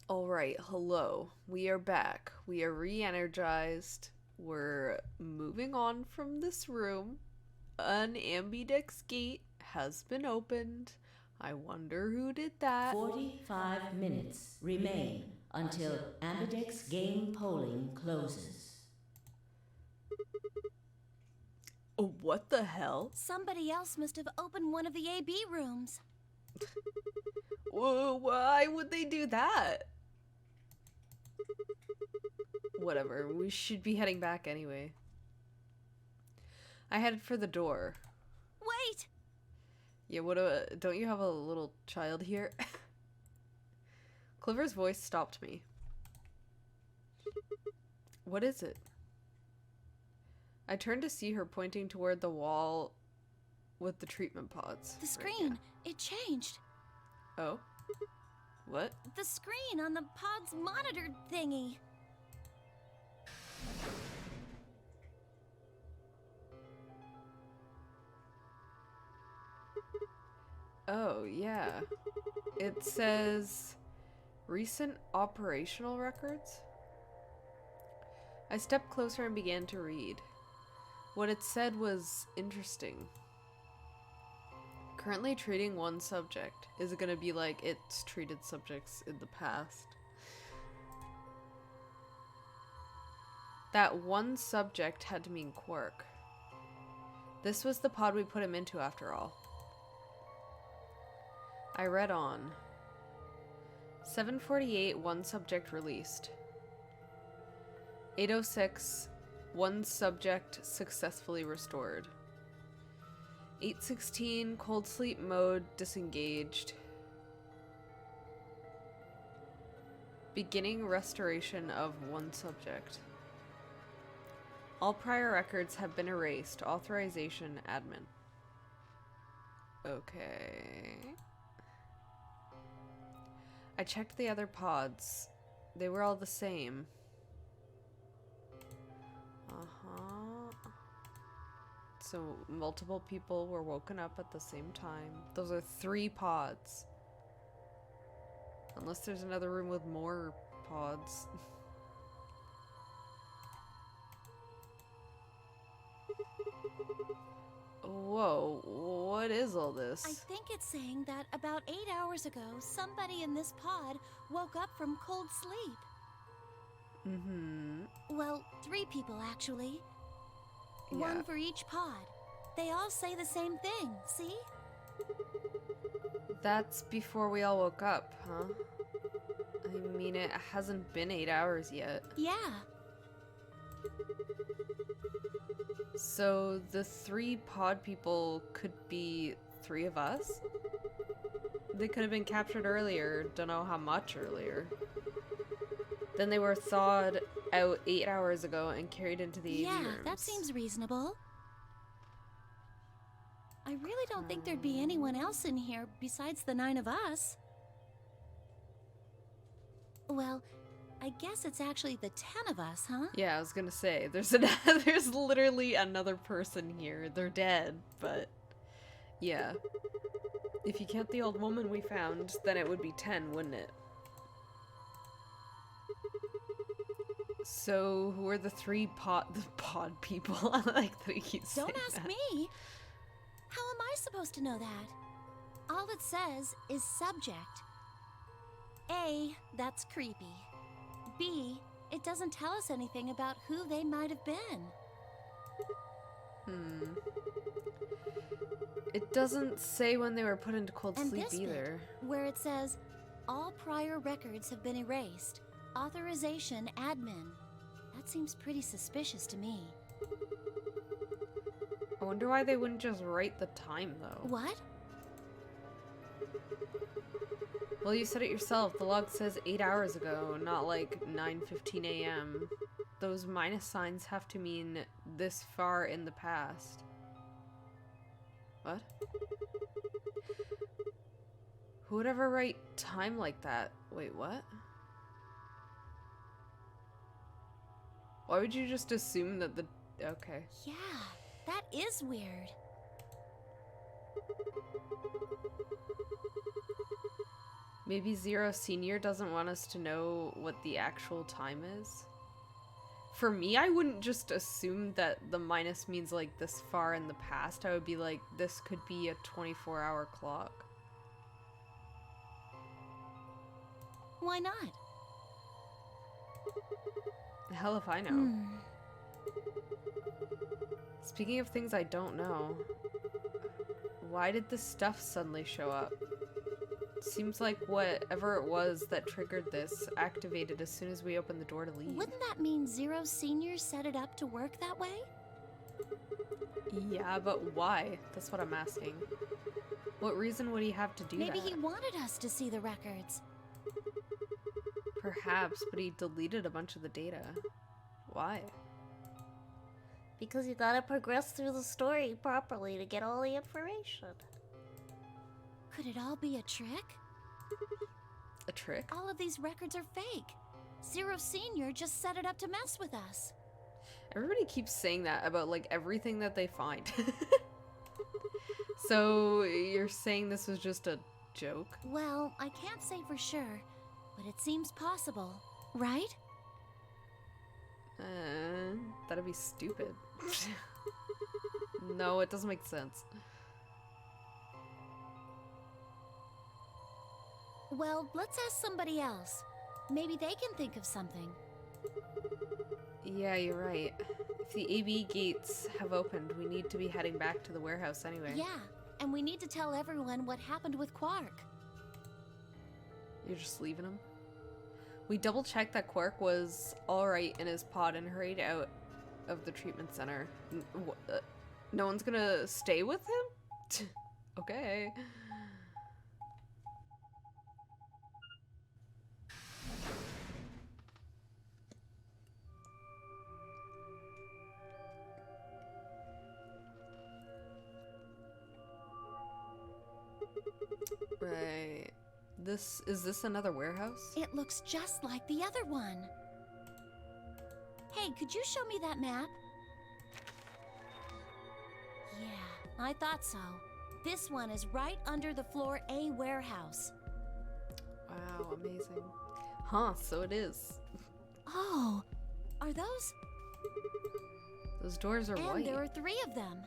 Alright, hello. We are back. We are re-energized. We're moving on from this room. An Ambidex gate has been opened. I wonder who did that. 45 minutes remain until Ambidex game polling closes. Oh, what the hell? Somebody else must have opened one of the AB rooms. Whoa, why would they do that? Whatever, we should be heading back anyway. I headed for the door. Wait! Yeah, don't you have a little child here? Clover's voice stopped me. What is it? I turned to see her pointing toward the wall with the treatment pods. The screen, it changed. Oh? What? The screen on the pod's monitor thingy. Oh, yeah. It says recent operational records? I stepped closer and began to read. What it said was interesting. Currently treating one subject. Is it gonna be like it's treated subjects in the past? That one subject had to mean Quark. This was the pod we put him into after all. I read on. 7:48, one subject released. 8:06, one subject successfully restored. 8:16, cold sleep mode disengaged. Beginning restoration of one subject. All prior records have been erased. Authorization admin. Okay. I checked the other pods. They were all the same. So multiple people were woken up at the same time. Those are 3 pods. Unless there's another room with more pods. Whoa, what is all this? I think it's saying that about 8 hours ago, somebody in this pod woke up from cold sleep. Well, 3 people actually. Yeah. One for each pod. They all say the same thing, see? That's before we all woke up, huh? I mean, it hasn't been 8 hours yet. Yeah. So the 3 pod people could be 3 of us? They could have been captured earlier, don't know how much earlier. Then they were thawed out 8 hours ago and carried into the AV rooms. That seems reasonable. I really don't think there'd be anyone else in here besides the 9 of us. Well, I guess it's actually the 10 of us, huh? Yeah, I was gonna say, there's literally another person here. They're dead, but yeah. If you count the old woman we found, then it would be 10, wouldn't it? So, who are the 3 pod people? I like that he keeps saying Don't ask that. me. How am I supposed to know that? All it says is subject. A, that's creepy. B, it doesn't tell us anything about who they might have been. It doesn't say when they were put into cold And sleep this bit, either. where it says, all prior records have been erased. Authorization admin. That seems pretty suspicious to me. I wonder why they wouldn't just write the time, though. What? Well, you said it yourself. The log says 8 hours ago, not like 9:15 a.m. Those minus signs have to mean this far in the past. What? Who would ever write time like that? Wait, what? Why would you just assume that the... Okay. Yeah, that is weird. Maybe Zero Senior doesn't want us to know what the actual time is. For me, I wouldn't just assume that the minus means like this far in the past. I would be like, this could be a 24-hour clock. Why not? Hell if I know. Speaking of things I don't know, why did this stuff suddenly show up? Seems like whatever it was that triggered this activated as soon as we opened the door to leave. Wouldn't that mean Zero Senior set it up to work that way? Yeah, but why? That's what I'm asking. What reason would he have to do that? Maybe he wanted us to see the records. Perhaps, but he deleted a bunch of the data. Why? Because you gotta progress through the story properly to get all the information. Could it all be a trick? A trick? All of these records are fake. Zero Senior just set it up to mess with us. Everybody keeps saying that about like everything that they find. So you're saying this was just a joke? Well, I can't say for sure, but it seems possible, right? That'd be stupid. No, it doesn't make sense. Well, let's ask somebody else. Maybe they can think of something. Yeah, you're right. If the AB gates have opened, we need to be heading back to the warehouse anyway. Yeah, and we need to tell everyone what happened with Quark. You're just leaving him? We double-checked that Quark was alright in his pod and hurried out of the treatment center. No one's gonna stay with him? Okay. Right. Is this another warehouse? It looks just like the other one. Hey, could you show me that map? Yeah, I thought so. This one is right under the floor A warehouse. Wow, amazing. Huh, so it is. Oh, are those? Those doors are And white. there are 3 of them.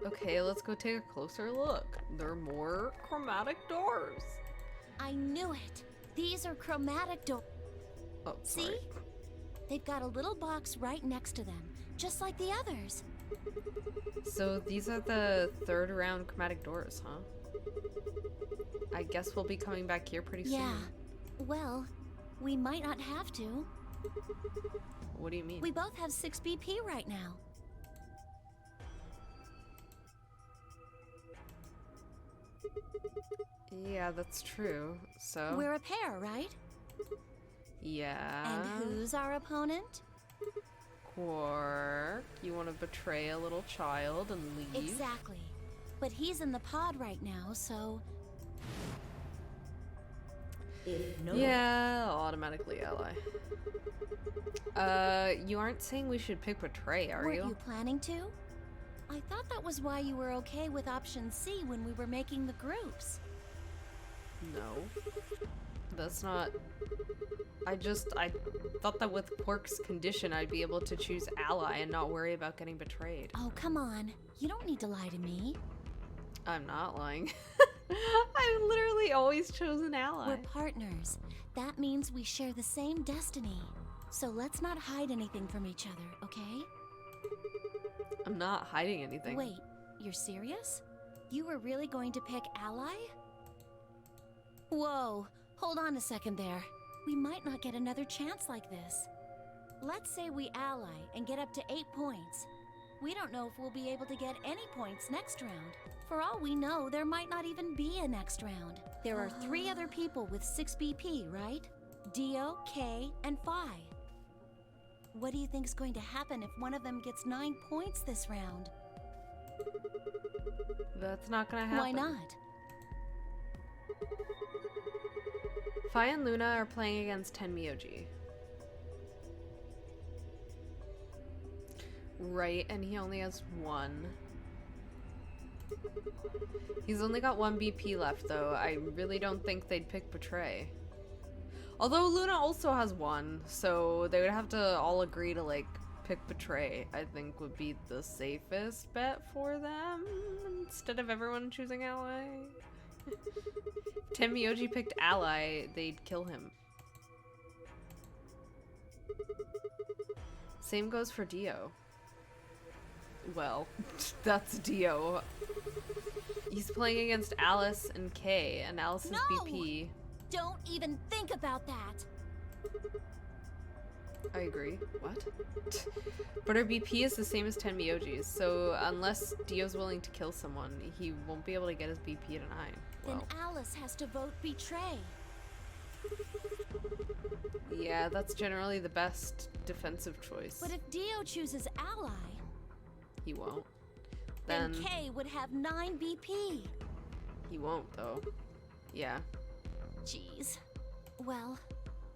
Okay, let's go take a closer look. There are more chromatic doors. I knew it. These are chromatic doors. Oh, sorry. See? They've got a little box right next to them, just like the others. So these are the 3rd round chromatic doors, huh? I guess we'll be coming back here pretty soon. Yeah. Well, we might not have to. What do you mean? We both have 6 BP right now. Yeah, that's true. So? We're a pair, right? Yeah. And who's our opponent? Quark. You want to betray a little child and leave? Exactly. But he's in the pod right now, so... If no Yeah, I'll automatically ally. You aren't saying we should pick betray, are Weren't you? you planning to? I thought that was why you were okay with option C when we were making the groups. No. That's not... I thought that with Quark's condition I'd be able to choose ally and not worry about getting betrayed. Oh, come on. You don't need to lie to me. I'm not lying. I've literally always chosen ally. We're partners. That means we share the same destiny. So let's not hide anything from each other, okay? I'm not hiding anything. Wait, you're serious? You were really going to pick ally? Whoa, hold on a second there. We might not get another chance like this. Let's say we ally and get up to 8 points. We don't know if we'll be able to get any points next round. For all we know, there might not even be a next round. There are 3 other people with 6 BP, right? Dio, K, and Phi. What do you think is going to happen if one of them gets 9 points this round? That's not gonna happen. Why not? Phi and Luna are playing against Tenmyouji. Right, and he only has 1. He's only got 1 BP left, though. I really don't think they'd pick Betray. Although Luna also has 1, so they would have to all agree to, like, pick Betray, I think would be the safest bet for them, instead of everyone choosing Ally. If Tenmyouji picked Ally, they'd kill him. Same goes for Dio. Well, that's Dio. He's playing against Alice and Kay, and Alice's No! BP. Don't even think about that. I agree. What? But her BP is the same as Tenmyouji's, so unless Dio's willing to kill someone, he won't be able to get his BP to 9. Then Well, Alice has to vote Betray. yeah, that's generally the best defensive choice. But if Dio chooses Ally, He won't. then Then Kay would have 9 BP. he won't, though. Yeah. Jeez. Well,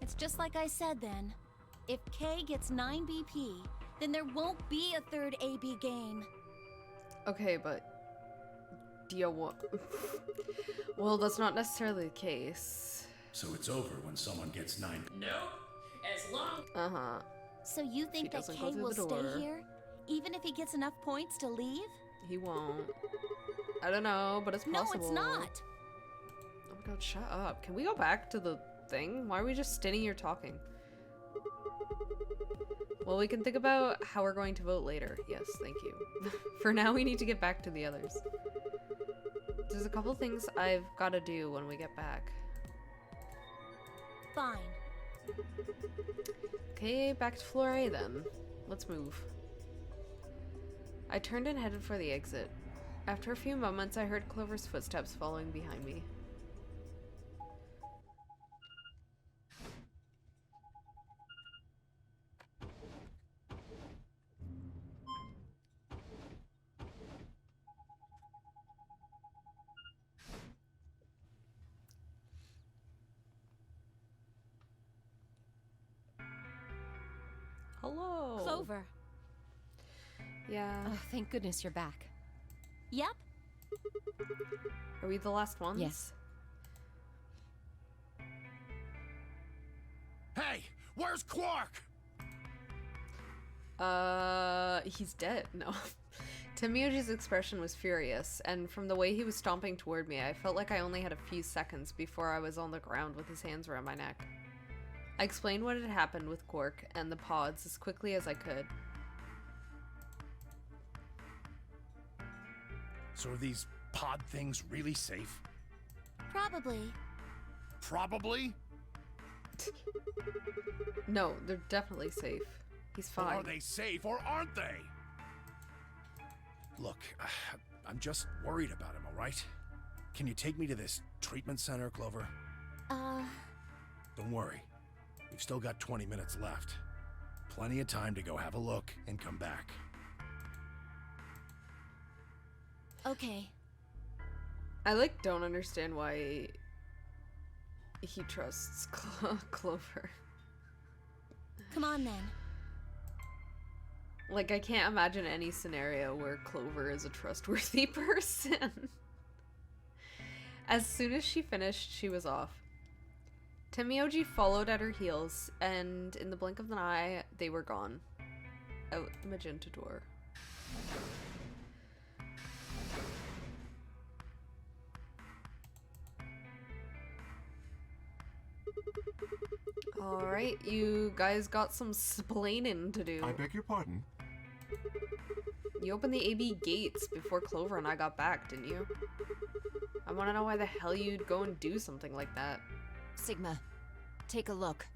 it's just like I said then. If Kay gets 9 BP, then there won't be a third AB game. Okay, but Dio won't. Well, that's not necessarily the case. So it's over when someone gets 9. Nope. As long Uh-huh. So you think that doesn't go Kay through will the door. stay here, even if he gets enough points to leave? He won't. I don't know, but it's No, possible. it's not. Oh my god, shut up. Can we go back to the thing? Why are we just standing here talking? Well, we can think about how we're going to vote later. Yes, thank you. For now, we need to get back to the others. There's a couple things I've got to do when we get back. Fine. Okay, back to floor A then. Let's move. I turned and headed for the exit. After a few moments, I heard Clover's footsteps following behind me. Hello. Clover. Yeah. Oh, thank goodness you're back. Yep. Are we the last ones? Yes. Hey, where's Quark? He's dead. No. Tenmyouji's expression was furious, and from the way he was stomping toward me, I felt like I only had a few seconds before I was on the ground with his hands around my neck. I explained what had happened with Quark and the pods as quickly as I could. So are these pod things really safe? Probably. Probably? No, they're definitely safe. He's Or fine. are they safe or aren't they? Look, I'm just worried about him, all right? Can you take me to this treatment center, Clover? Don't worry. We've still got 20 minutes left. Plenty of time to go have a look and come back. Okay. I don't understand why he trusts Clover. Come on then. I can't imagine any scenario where Clover is a trustworthy person. As soon as she finished, she was off. Tenmyouji followed at her heels, and in the blink of an eye, they were gone. Out the magenta door. Alright, you guys got some splaining to do. I beg your pardon? You opened the AB gates before Clover and I got back, didn't you? I want to know why the hell you'd go and do something like that. Sigma, take a look.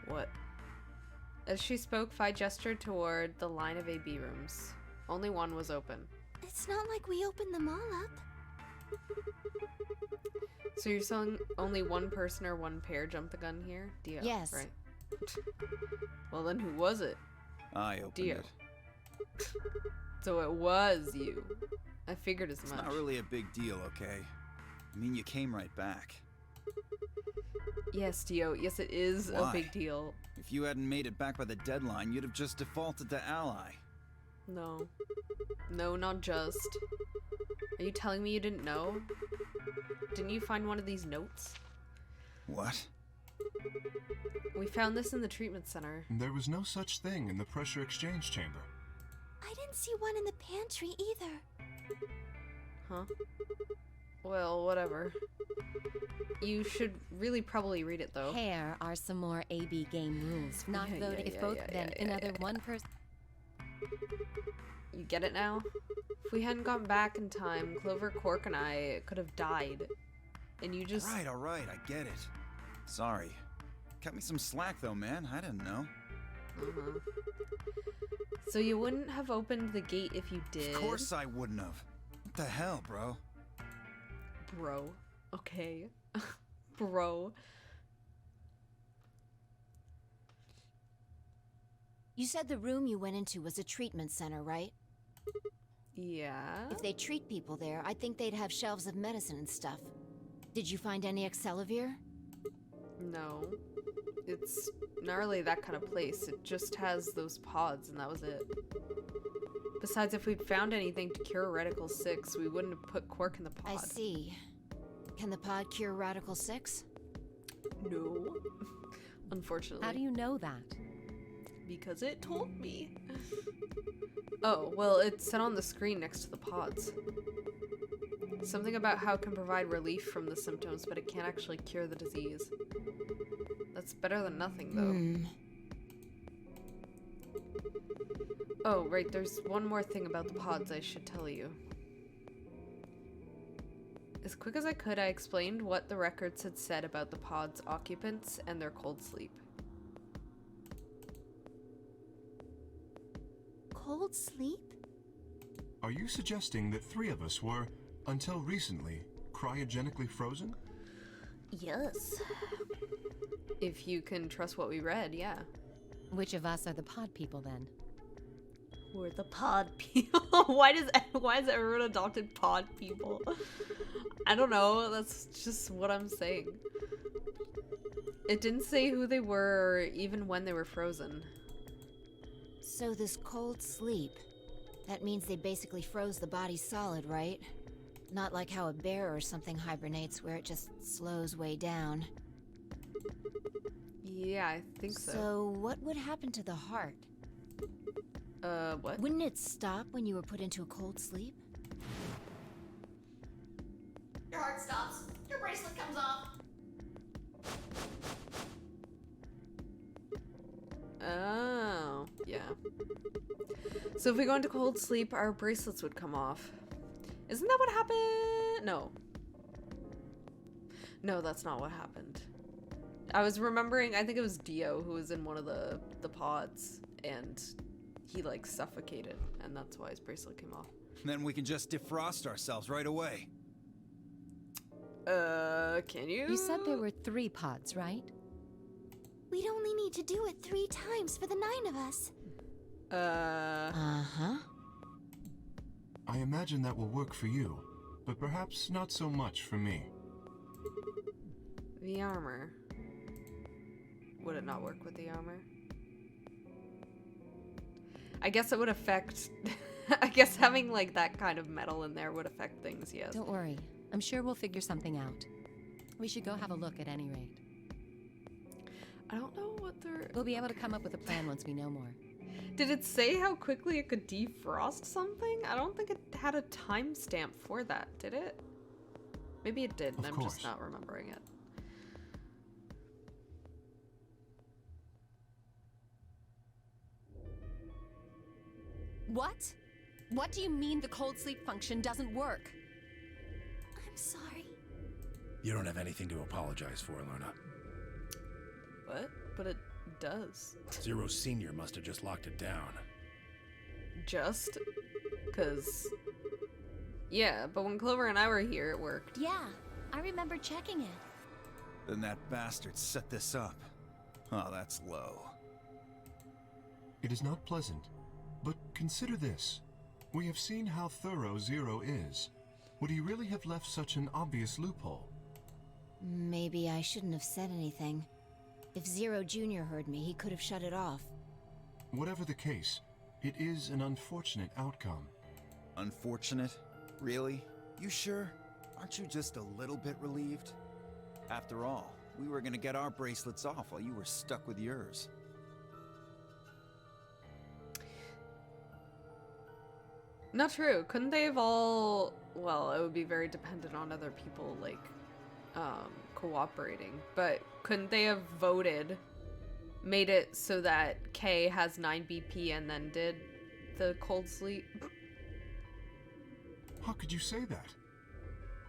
What? As she spoke, Phi gestured toward the line of AB rooms. Only one was open. It's not like we opened them all up. So you're saying only one person or one pair jumped the gun here? Dio, Yes. right? Well, then who was it? I opened Dio. it. So it was you. I figured as It's much. not really a big deal, okay? I mean, you came right back. Yes, Dio. Yes, it is a Why? big deal. If you hadn't made it back by the deadline, you'd have just defaulted to Ally. No. No, not just. Are you telling me you didn't know? Didn't you find one of these notes? What? We found this in the treatment center. There was no such thing in the pressure exchange chamber. I didn't see one in the pantry either. Huh? Well, whatever. You should really probably read it, though. Here are some more AB game rules. Not voting if both, then another one person. You get it now? If we hadn't gone back in time, Clover, Quark, and I could have died. And you just... All right, I get it. Sorry. Cut me some slack, though, man. I didn't know. So you wouldn't have opened the gate if you did? Of course I wouldn't have. What the hell, bro? Bro. Okay. Bro. You said the room you went into was a treatment center, right? Yeah. If they treat people there, I'd think they'd have shelves of medicine and stuff. Did you find any Accelavir? No. It's not really that kind of place. It just has those pods, and that was it. Besides, if we'd found anything to cure Radical 6, we wouldn't have put Quark in the pod. I see. Can the pod cure Radical 6? No. Unfortunately. How do you know that? Because it told me. Oh, well, it said on the screen next to the pods. Something about how it can provide relief from the symptoms, but it can't actually cure the disease. That's better than nothing, though. Oh, right, there's one more thing about the pods I should tell you. As quick as I could, I explained what the records had said about the pod's occupants and their cold sleep. Cold sleep? Are you suggesting that 3 of us were, until recently, cryogenically frozen? Yes. If you can trust what we read, yeah. Which of us are the pod people then? We're the pod people. Why has everyone adopted pod people? I don't know. That's just what I'm saying. It didn't say who they were or even when they were frozen. So this cold sleep, that means they basically froze the body solid, right? Not like how a bear or something hibernates where it just slows way down. Yeah, I think so. So what would happen to the heart? What? Wouldn't it stop when you were put into a cold sleep? Your heart stops. Your bracelet comes off. Oh, yeah. So if we go into cold sleep, our bracelets would come off. Isn't that what happened? No. No, that's not what happened. I was remembering, I think it was Dio who was in one of the pods, and he, like, suffocated, and that's why his bracelet came off. Then we can just defrost ourselves right away. Can you? You said there were 3 pods, right? We'd only need to do it 3 times for the 9 of us. Uh-huh. I imagine that will work for you, but perhaps not so much for me. The armor. Would it not work with the armor? I guess it would affect... I guess having, like, that kind of metal in there would affect things, yes. Don't worry. I'm sure we'll figure something out. We should go have a look at any rate. I don't know what they're... We'll be able to come up with a plan once we know more. Did it say how quickly it could defrost something? I don't think it had a timestamp for that, did it? Maybe it did, and I'm just not remembering it. What? What do you mean the cold sleep function doesn't work? I'm sorry. You don't have anything to apologize for, Lorna. What? But it does. Zero Senior must have just locked it down. Just? 'Cause... Yeah, but when Clover and I were here, it worked. Yeah, I remember checking it. Then that bastard set this up. Oh, that's low. It is not pleasant, but consider this. We have seen how thorough Zero is. Would he really have left such an obvious loophole? Maybe I shouldn't have said anything. If Zero Jr. heard me, he could have shut it off. Whatever the case, it is an unfortunate outcome. Unfortunate? Really? You sure? Aren't you just a little bit relieved? After all, we were gonna get our bracelets off while you were stuck with yours. Not true. Couldn't they have all... Well, it would be very dependent on other people, like, cooperating. But couldn't they have voted, made it so that K has 9 BP and then did the cold sleep? How could you say that?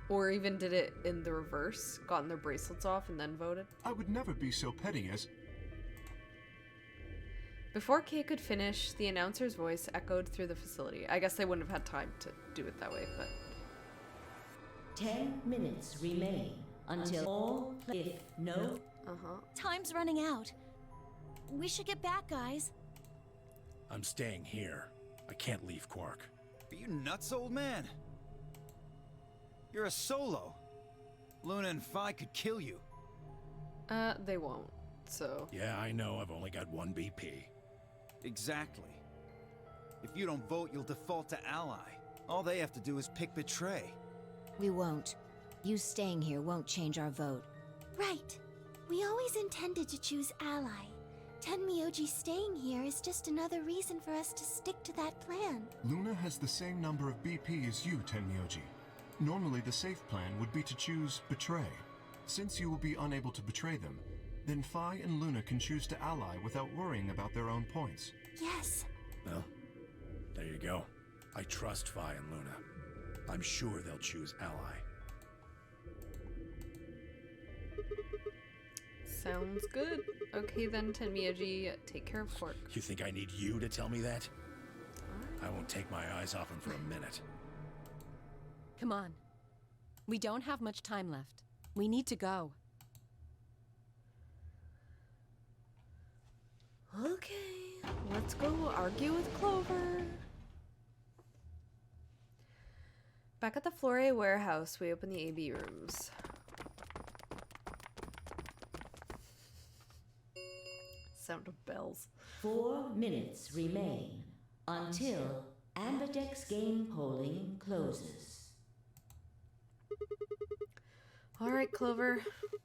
Or even did it in the reverse, gotten their bracelets off and then voted? I would never be so petty as... Before Kay could finish, the announcer's voice echoed through the facility. I guess they wouldn't have had time to do it that way, but... 10 minutes remain until all if no... Time's running out. We should get back, guys. I'm staying here. I can't leave Quark. Are you nuts, old man? You're a solo. Luna and Phi could kill you. They won't, so... Yeah, I know. I've only got 1 BP. Exactly. If you don't vote, you'll default to ally. All they have to do is pick betray. We won't. You staying here won't change our vote. Right. We always intended to choose ally. Tenmyouji staying here is just another reason for us to stick to that plan. Luna has the same number of BP as you, Tenmyouji. Normally, the safe plan would be to choose Betray. Since you will be unable to betray them, then Phi and Luna can choose to ally without worrying about their own points. Yes. Well, there you go. I trust Phi and Luna. I'm sure they'll choose ally. Sounds good. Okay then, Tenmyouji, take care of Quark. You think I need you to tell me that? I won't take my eyes off him for a minute. Come on. We don't have much time left. We need to go. Okay, let's go argue with Clover. Back at the Flore warehouse, we open the AB rooms. Sound of bells. 4 minutes remain until Ambidex game polling closes. All right, Clover.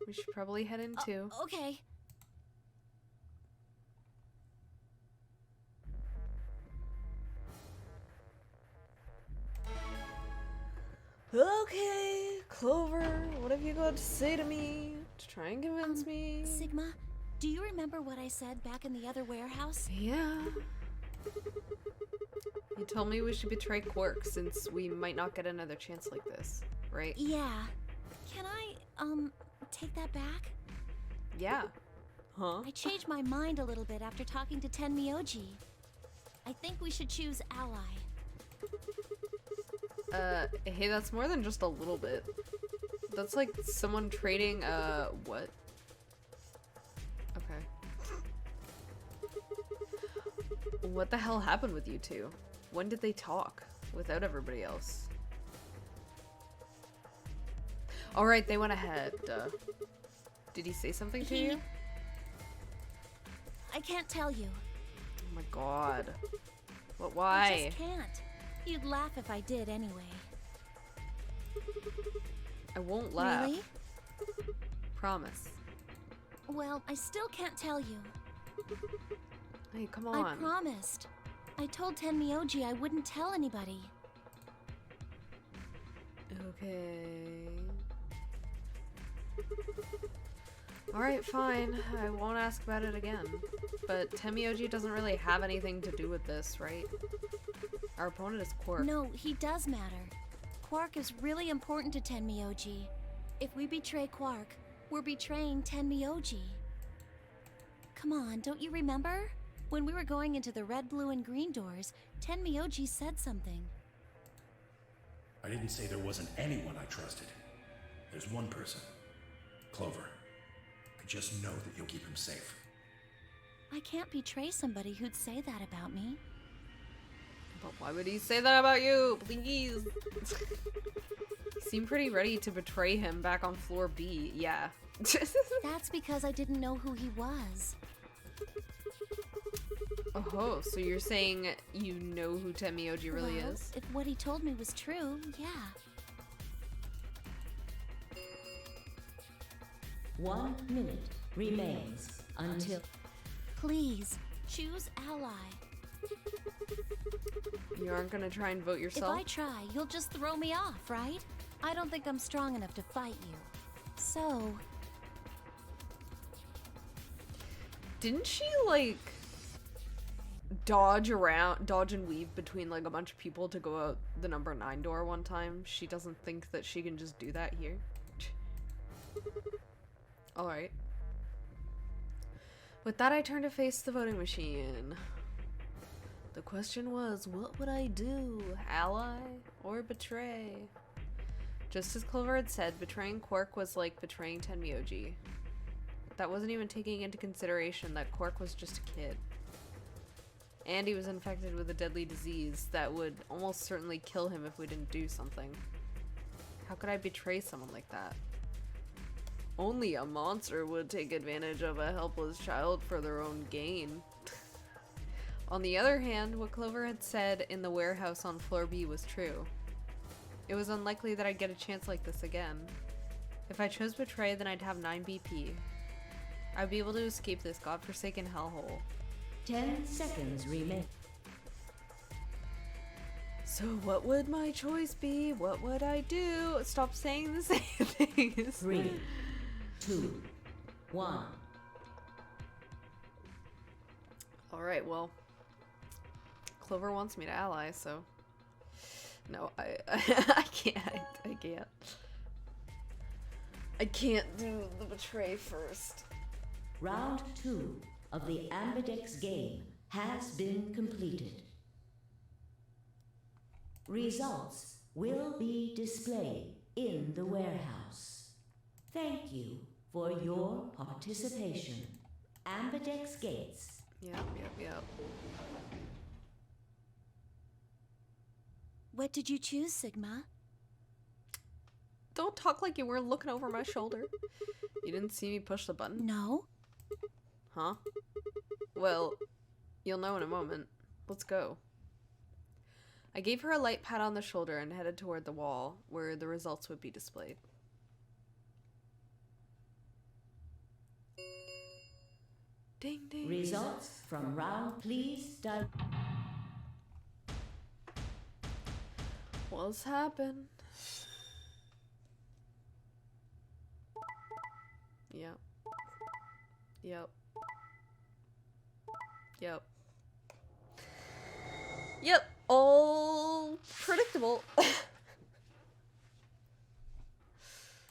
We should probably head in too. Okay. Okay, Clover, what have you got to say to me? To try and convince me? Sigma, do you remember what I said back in the other warehouse? Yeah. You told me we should betray Quark since we might not get another chance like this, right? Yeah. Can I, take that back? Yeah. Huh? I changed my mind a little bit after talking to Tenmyouji. I think we should choose ally. Hey, that's more than just a little bit. That's like someone trading, what? Okay. What the hell happened with you two? When did they talk? Without everybody else? Alright, they went ahead. Did he say something to you? I can't tell you. Oh my god. But I why? just can't. You'd laugh if I did anyway. I won't laugh. Really? Promise. Well, I still can't tell you. Hey, come on. I promised. I told Tenmyouji I wouldn't tell anybody. Okay. Alright, fine. I won't ask about it again. But Tenmyouji doesn't really have anything to do with this, right? Our opponent is Quark. No, he does matter. Quark is really important to Tenmyouji. If we betray Quark, we're betraying Tenmyouji. Come on, don't you remember? When we were going into the red, blue, and green doors, Tenmyouji said something. I didn't say there wasn't anyone I trusted. There's one person. Clover. I just know that you'll keep him safe. I can't betray somebody who'd say that about me. But why would he say that about you? Please. You seem pretty ready to betray him back on floor B. Yeah. That's because I didn't know who he was. Oh, so you're saying you know who Tenmyouji really Well, is? if what he told me was true, yeah. 1 minute remains until... Please, choose ally. You aren't gonna try and vote If yourself? I try, you'll just throw me off, right? I don't think I'm strong enough to fight you. So, Didn't she, like, dodge and weave between, like, a bunch of people to go out the number 9 door one time? She doesn't think that she can just do that here? Alright. With that, I turn to face the voting machine. The question was, what would I do? Ally or betray? Just as Clover had said, betraying Quark was like betraying Tenmyouji. That wasn't even taking into consideration that Quark was just a kid. And he was infected with a deadly disease that would almost certainly kill him if we didn't do something. How could I betray someone like that? Only a monster would take advantage of a helpless child for their own gain. On the other hand, what Clover had said in the warehouse on floor B was true. It was unlikely that I'd get a chance like this again. If I chose betray, then I'd have 9 BP. I'd be able to escape this godforsaken hellhole. 10 seconds remain. So what would my choice be? What would I do? Stop saying the same things. 3, 2, 1. Alright, well. Clover wants me to ally, so... No, I can't. I can't. I can't do the betray first. Round 2 of the Ambidex game has been completed. Results will be displayed in the warehouse. Thank you for your participation. Ambidex Games. Yep. what did you choose, Sigma? Don't talk like you weren't looking over my shoulder. You didn't see me push the button? No? Huh? Well, you'll know in a moment. Let's go. I gave her a light pat on the shoulder and headed toward the wall, where the results would be displayed. Ding ding. Results from round, please. What's happened? Yep. Yep. Yep. Yep. All predictable.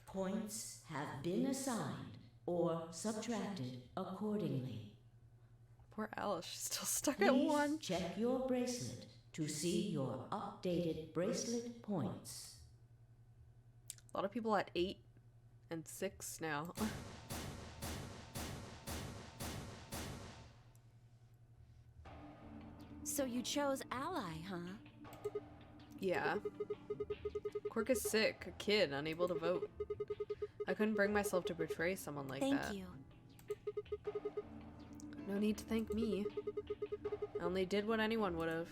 Points have been assigned or subtracted accordingly. Poor Alice, she's still stuck Please at 1. check your bracelet to see your updated bracelet points. A lot of people at 8 and 6 now. So you chose ally, huh? Yeah. Quark is sick, a kid, unable to vote. I couldn't bring myself to betray someone like that. Thank you. No need to thank me. I only did what anyone would have.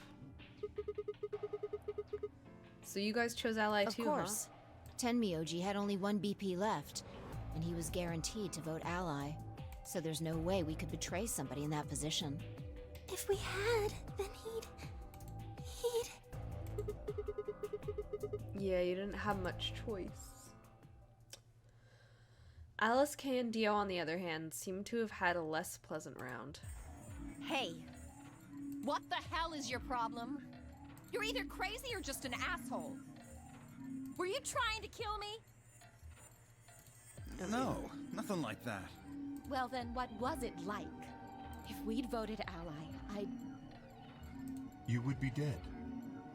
So you guys chose ally too, Of course. Tenmyouji had only 1 BP left, and he was guaranteed to vote ally. So there's no way we could betray somebody in that position. If we had, then he'd... Yeah, you didn't have much choice. Alice, Kay, and Dio, on the other hand, seem to have had a less pleasant round. Hey, what the hell is your problem? You're either crazy or just an asshole. Were you trying to kill me? No, nothing like that. Well then, what was it like? If we'd voted ally, I'd... You would be dead.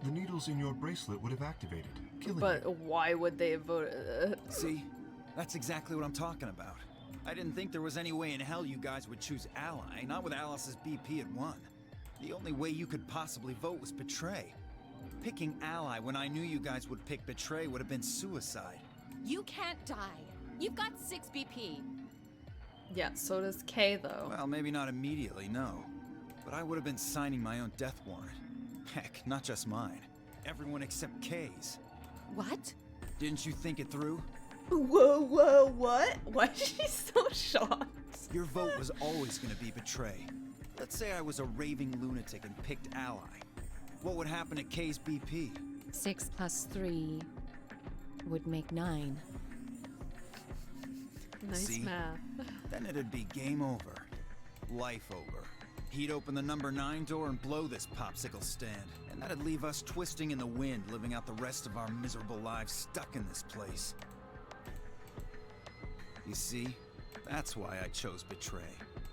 The needles in your bracelet would have activated, killing But you. why would they have voted? See? That's exactly what I'm talking about. I didn't think there was any way in hell you guys would choose ally, not with Alice's BP at 1. The only way you could possibly vote was betray. Picking ally when I knew you guys would pick betray would have been suicide. You can't die. You've got 6 BP. Yeah, so does Kay, though. Well, maybe not immediately, no. but I would have been signing my own death warrant. Heck, not just mine. Everyone except Kay's. What? Didn't you think it through? Whoa, what? Why is she so shocked? Your vote was always gonna be betray. Let's say I was a raving lunatic and picked Ally. What would happen to Kay's BP? 6 plus 3 would make 9. Nice See? math. Then it'd be game over. Life over. He'd open the number 9 door and blow this popsicle stand. And that'd leave us twisting in the wind, living out the rest of our miserable lives stuck in this place. You see? That's why I chose betray.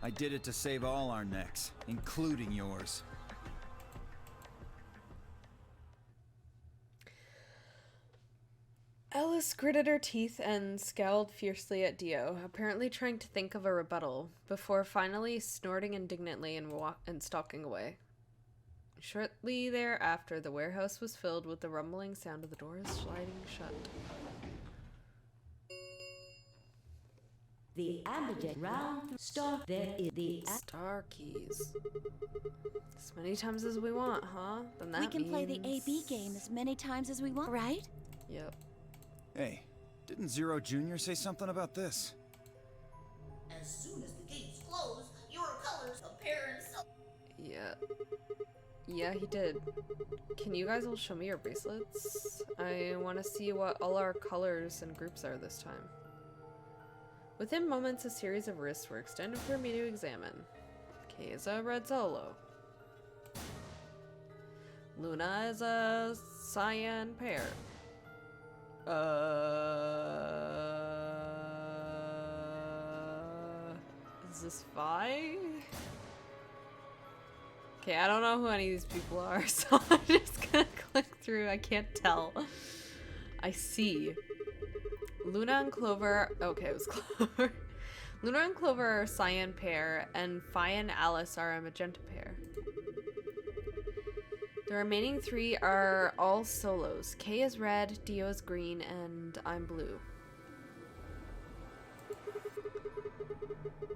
I did it to save all our necks, including yours. Alice gritted her teeth and scowled fiercely at Dio, apparently trying to think of a rebuttal, before finally snorting indignantly and stalking away. Shortly thereafter, the warehouse was filled with the rumbling sound of the doors sliding shut. The Ambidex round star. There is the Star keys. As many times as we want, huh? Then that We can play the means- AB game as many times as we want, right? Yep. Hey, didn't Zero Jr. say something about this? As soon as the gates close, your colors appear in so. Yeah. Yeah, he did. Can you guys all show me your bracelets? I want to see what all our colors and groups are this time. Within moments, a series of wrists were extended for me to examine. Kay is a red solo. Luna is a cyan pair. Is this Vi? Okay, I don't know who any of these people are, so I'm just gonna click through. I can't tell. I see. Luna and Clover. Okay, it was Clover. Luna and Clover are a cyan pair, and Fi and Alice are a magenta pair. The remaining 3 are all solos. Kay is red, Dio is green, and I'm blue.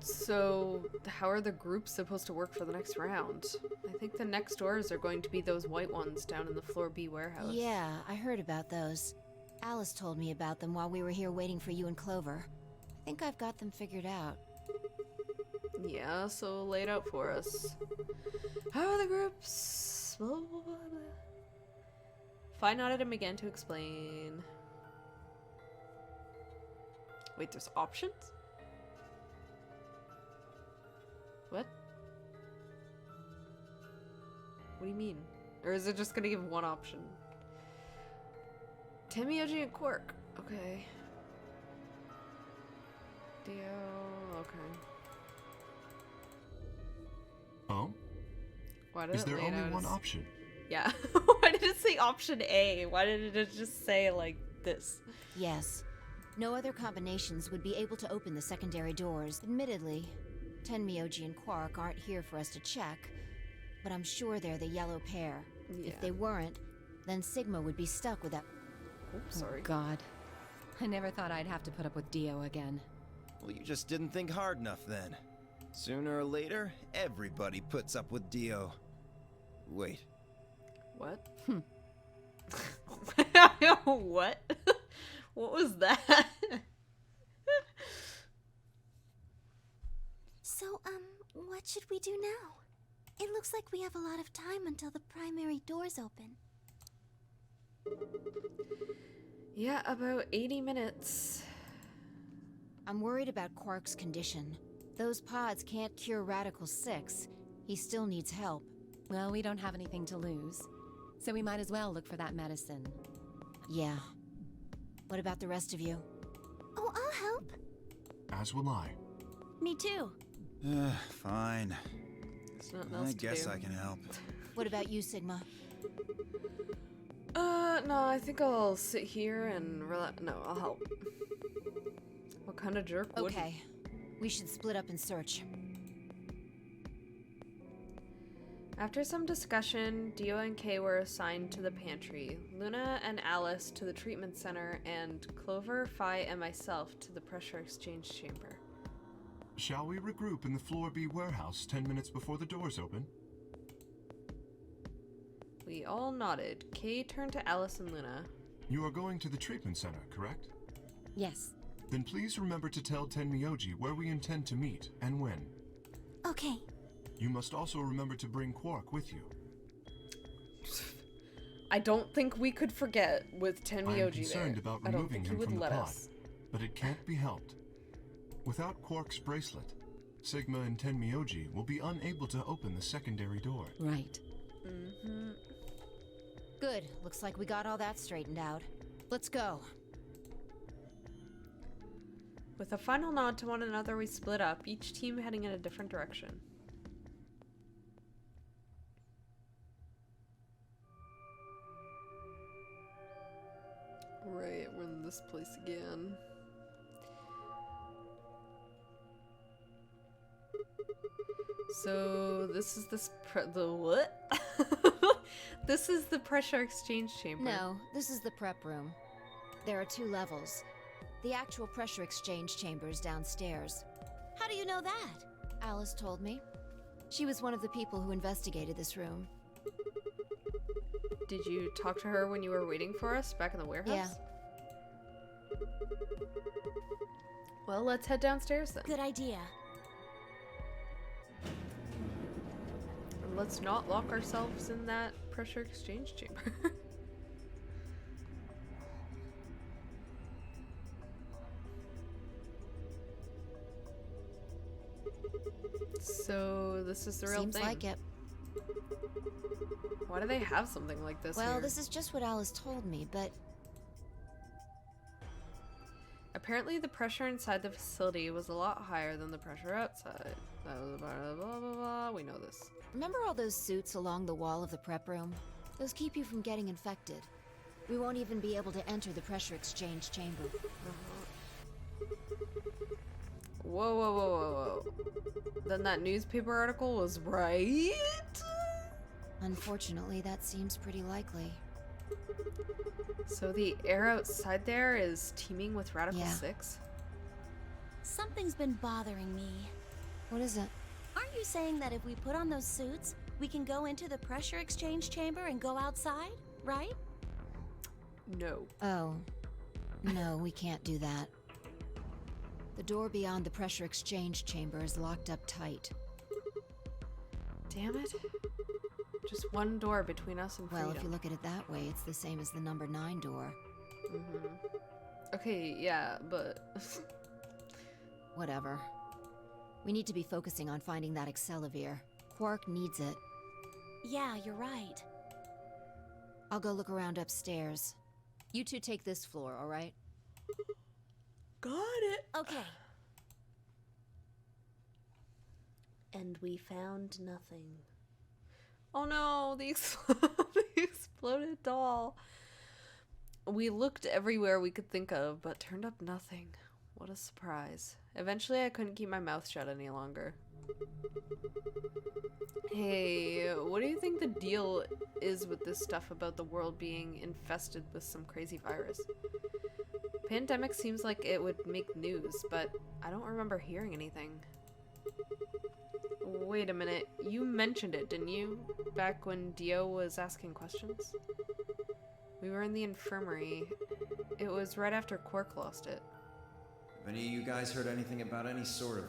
So, how are the groups supposed to work for the next round? I think the next doors are going to be those white ones down in the floor B warehouse. Yeah, I heard about those. Alice told me about them while we were here waiting for you and Clover. I think I've got them figured out. Yeah, so lay it out for us. How are the groups? Blah, blah, blah, blah. Fi nodded him again to explain. Wait, there's options? What? What do you mean? Or is it just gonna give one option? Tenmyouji and Quark. Okay. Dio. Okay. Oh? Why did Is it there lay it only out one as- option? Yeah. Why did it say option A? Why did it just say like this? Yes. No other combinations would be able to open the secondary doors. Admittedly, Tenmyouji and Quark aren't here for us to check, but I'm sure they're the yellow pair. Yeah. If they weren't, then Sigma would be stuck with that. Oops, sorry. Oh, God. I never thought I'd have to put up with Dio again. Well, you just didn't think hard enough then. Sooner or later, everybody puts up with Dio. Wait. What? What? What was that? So, what should we do now? It looks like we have a lot of time until the primary doors open. Yeah, about 80 minutes. I'm worried about Quark's condition. Those pods can't cure Radical 6. He still needs help. Well, we don't have anything to lose, so we might as well look for that medicine. Yeah. What about the rest of you? Oh, I'll help. As will I. Me too. Fine. There's nothing else I to guess do. I can help. What about you, Sigma? No, I think I'll sit here and no, I'll help. What kind of jerk would... Okay. We should split up and search. After some discussion, Dio and Kay were assigned to the pantry, Luna and Alice to the treatment center, and Clover, Fi, and myself to the pressure exchange chamber. Shall we regroup in the Floor B warehouse 10 minutes before the doors open? We all nodded. Kay turned to Alice and Luna. You are going to the treatment center, correct? Yes. Then please remember to tell Tenmyouji where we intend to meet and when. Okay. You must also remember to bring Quark with you. I don't think we could forget with I am Tenmyouji concerned there. about I don't removing think he him would from the let pod, us. but it can't be helped. Without Quark's bracelet, Sigma and Tenmyouji will be unable to open the secondary door. Right. Mm-hmm. Good. Looks like we got all that straightened out. Let's go. With a final nod to one another, we split up, each team heading in a different direction. Right, we're in this place again. So this is the what? This is the pressure exchange chamber. No, this is the prep room. There are 2 levels. The actual pressure exchange chamber is downstairs. How do you know that? Alice told me. She was one of the people who investigated this room. Did you talk to her when you were waiting for us back in the warehouse? Yeah. Well, let's head downstairs then. Good idea. And let's not lock ourselves in that pressure exchange chamber. So, this is the real Seems thing. like it. Why do they have something like this Well, here? this is just what Alice told me, but Apparently the pressure inside the facility was a lot higher than the pressure outside. That was about blah blah blah, we know this. remember all those suits along the wall of the prep room? Those keep you from getting infected. We won't even be able to enter the pressure exchange chamber. Whoa, whoa, whoa, whoa, whoa. Then that newspaper article was right? Unfortunately, that seems pretty likely. So the air outside there is teeming with Radical Yeah. 6? Something's been bothering me. What is it? Aren't you saying that if we put on those suits, we can go into the pressure exchange chamber and go outside, right? No. Oh. No, we can't do that. The door beyond the pressure exchange chamber is locked up tight. Damn it. Just one door between us and freedom. Well, if you look at it that way, it's the same as the number 9 door. Mm-hmm. Okay, yeah, but... Whatever. We need to be focusing on finding that Accelavir. Quark needs it. Yeah, you're right. I'll go look around upstairs. You two take this floor, all right? Got it! Okay. And we found nothing. Oh no, the exploded doll. We looked everywhere we could think of, but turned up nothing. What a surprise. Eventually I couldn't keep my mouth shut any longer. Hey, what do you think the deal is with this stuff about the world being infested with some crazy virus? Pandemic seems like it would make news, but I don't remember hearing anything. Wait a minute, you mentioned it, didn't you? Back when Dio was asking questions? We were in the infirmary. It was right after Quark lost it. Have any of you guys heard anything about any sort of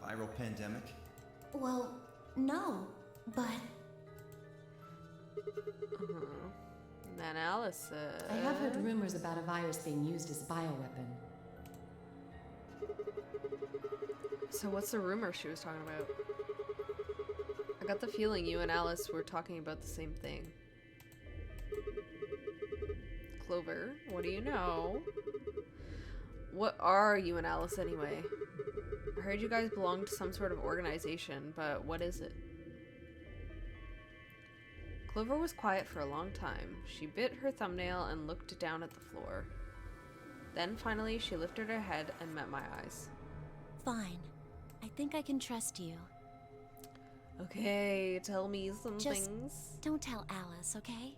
viral pandemic? Well, no, but Then Alice said... I have heard rumors about a virus being used as a bioweapon. So what's the rumor she was talking about? I got the feeling you and Alice were talking about the same thing. Clover, what do you know? What are you and Alice anyway? I heard you guys belong to some sort of organization, but what is it? Clover was quiet for a long time. She bit her thumbnail and looked down at the floor. Then finally she lifted her head and met my eyes. fine. I think I can trust you. Okay, tell me some Just things. don't tell Alice, okay?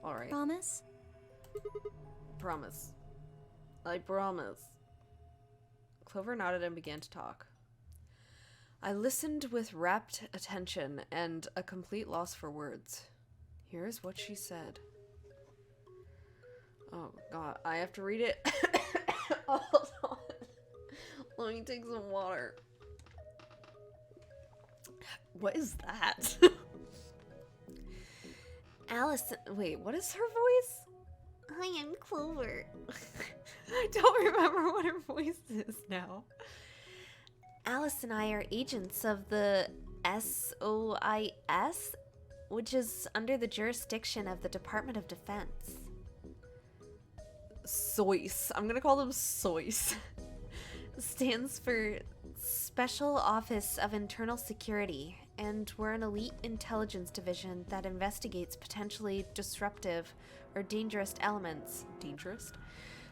Alright. Promise? Promise. I promise. Clover nodded and began to talk. I listened with rapt attention and a complete loss for words. Here's what she said. Oh god, I have to read it. Hold on. Let me take some water. What is that? Allison, wait, what is her voice? I am Clover. I don't remember what her voice is now. Alice and I are agents of the SOIS, which is under the jurisdiction of the Department of Defense. SOIS. I'm gonna call them SOIS. Stands for Special Office of Internal Security, and we're an elite intelligence division that investigates potentially disruptive or dangerous elements. Dangerous?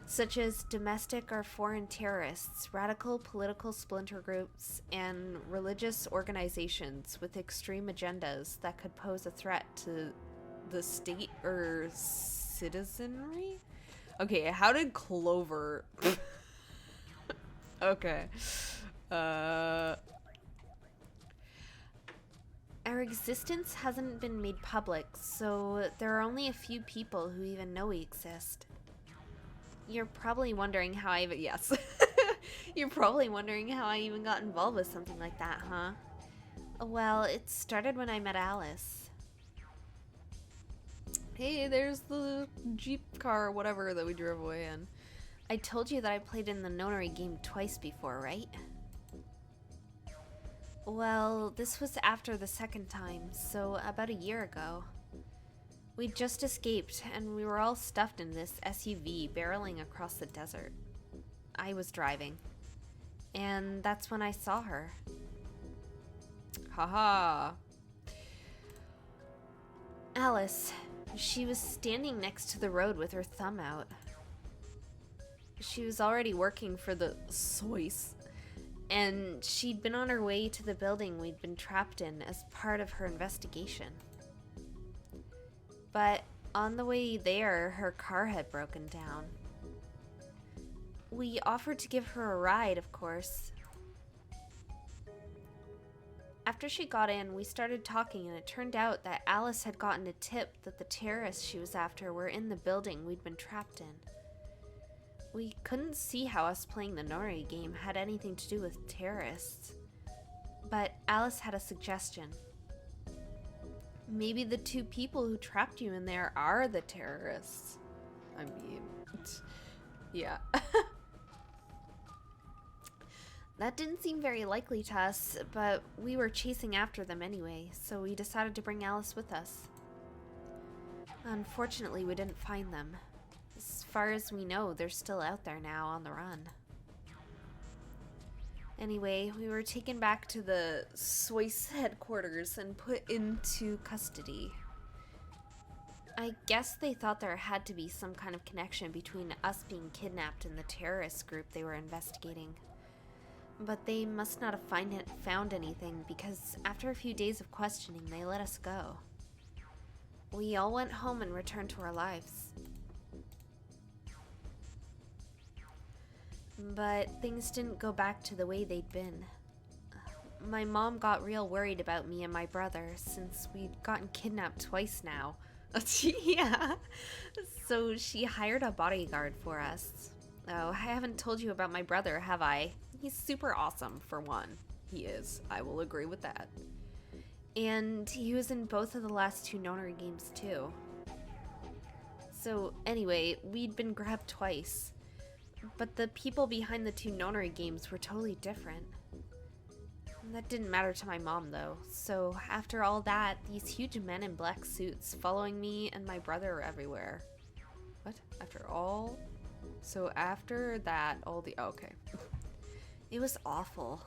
Such as domestic or foreign terrorists, radical political splinter groups, and religious organizations with extreme agendas that could pose a threat to the state or citizenry? Okay, how did Clover... Okay. Our existence hasn't been made public, so there are only a few people who even know we exist. You're probably wondering how I even... Yes. You're probably wondering how I even got involved with something like that, huh? Well, it started when I met Alice. Hey, there's the Jeep car or whatever that we drove away in. I told you that I played in the Nonary game twice before, right? Well, this was after the second time, so about a year ago. We'd just escaped, and we were all stuffed in this SUV barreling across the desert. I was driving. And that's when I saw her. Haha. Alice. She was standing next to the road with her thumb out. She was already working for the SOIS, and she'd been on her way to the building we'd been trapped in as part of her investigation. But on the way there, her car had broken down. We offered to give her a ride, of course. After she got in, we started talking, and it turned out that Alice had gotten a tip that the terrorists she was after were in the building we'd been trapped in. We couldn't see how us playing the Nonary game had anything to do with terrorists. But Alice had a suggestion. Maybe the two people who trapped you in there are the terrorists. I mean, yeah. That didn't seem very likely to us, but we were chasing after them anyway, so we decided to bring Alice with us. Unfortunately, we didn't find them. As far as we know, they're still out there now on the run. Anyway, we were taken back to the SOIS headquarters and put into custody. I guess they thought there had to be some kind of connection between us being kidnapped and the terrorist group they were investigating. But they must not have found anything, because after a few days of questioning, they let us go. We all went home and returned to our lives. But things didn't go back to the way they'd been. My mom got real worried about me and my brother, since we'd gotten kidnapped twice now. Yeah. So she hired a bodyguard for us. Oh, I haven't told you about my brother, have I? He's super awesome, for one. He is. I will agree with that. And he was in both of the last two Nonary games, too. So, anyway, we'd been grabbed twice. But the people behind the two Nonary games were totally different. And that didn't matter to my mom, though. So, after all that, these huge men in black suits following me and my brother everywhere. What? After all? So, after that, all the... Oh, okay. It was awful.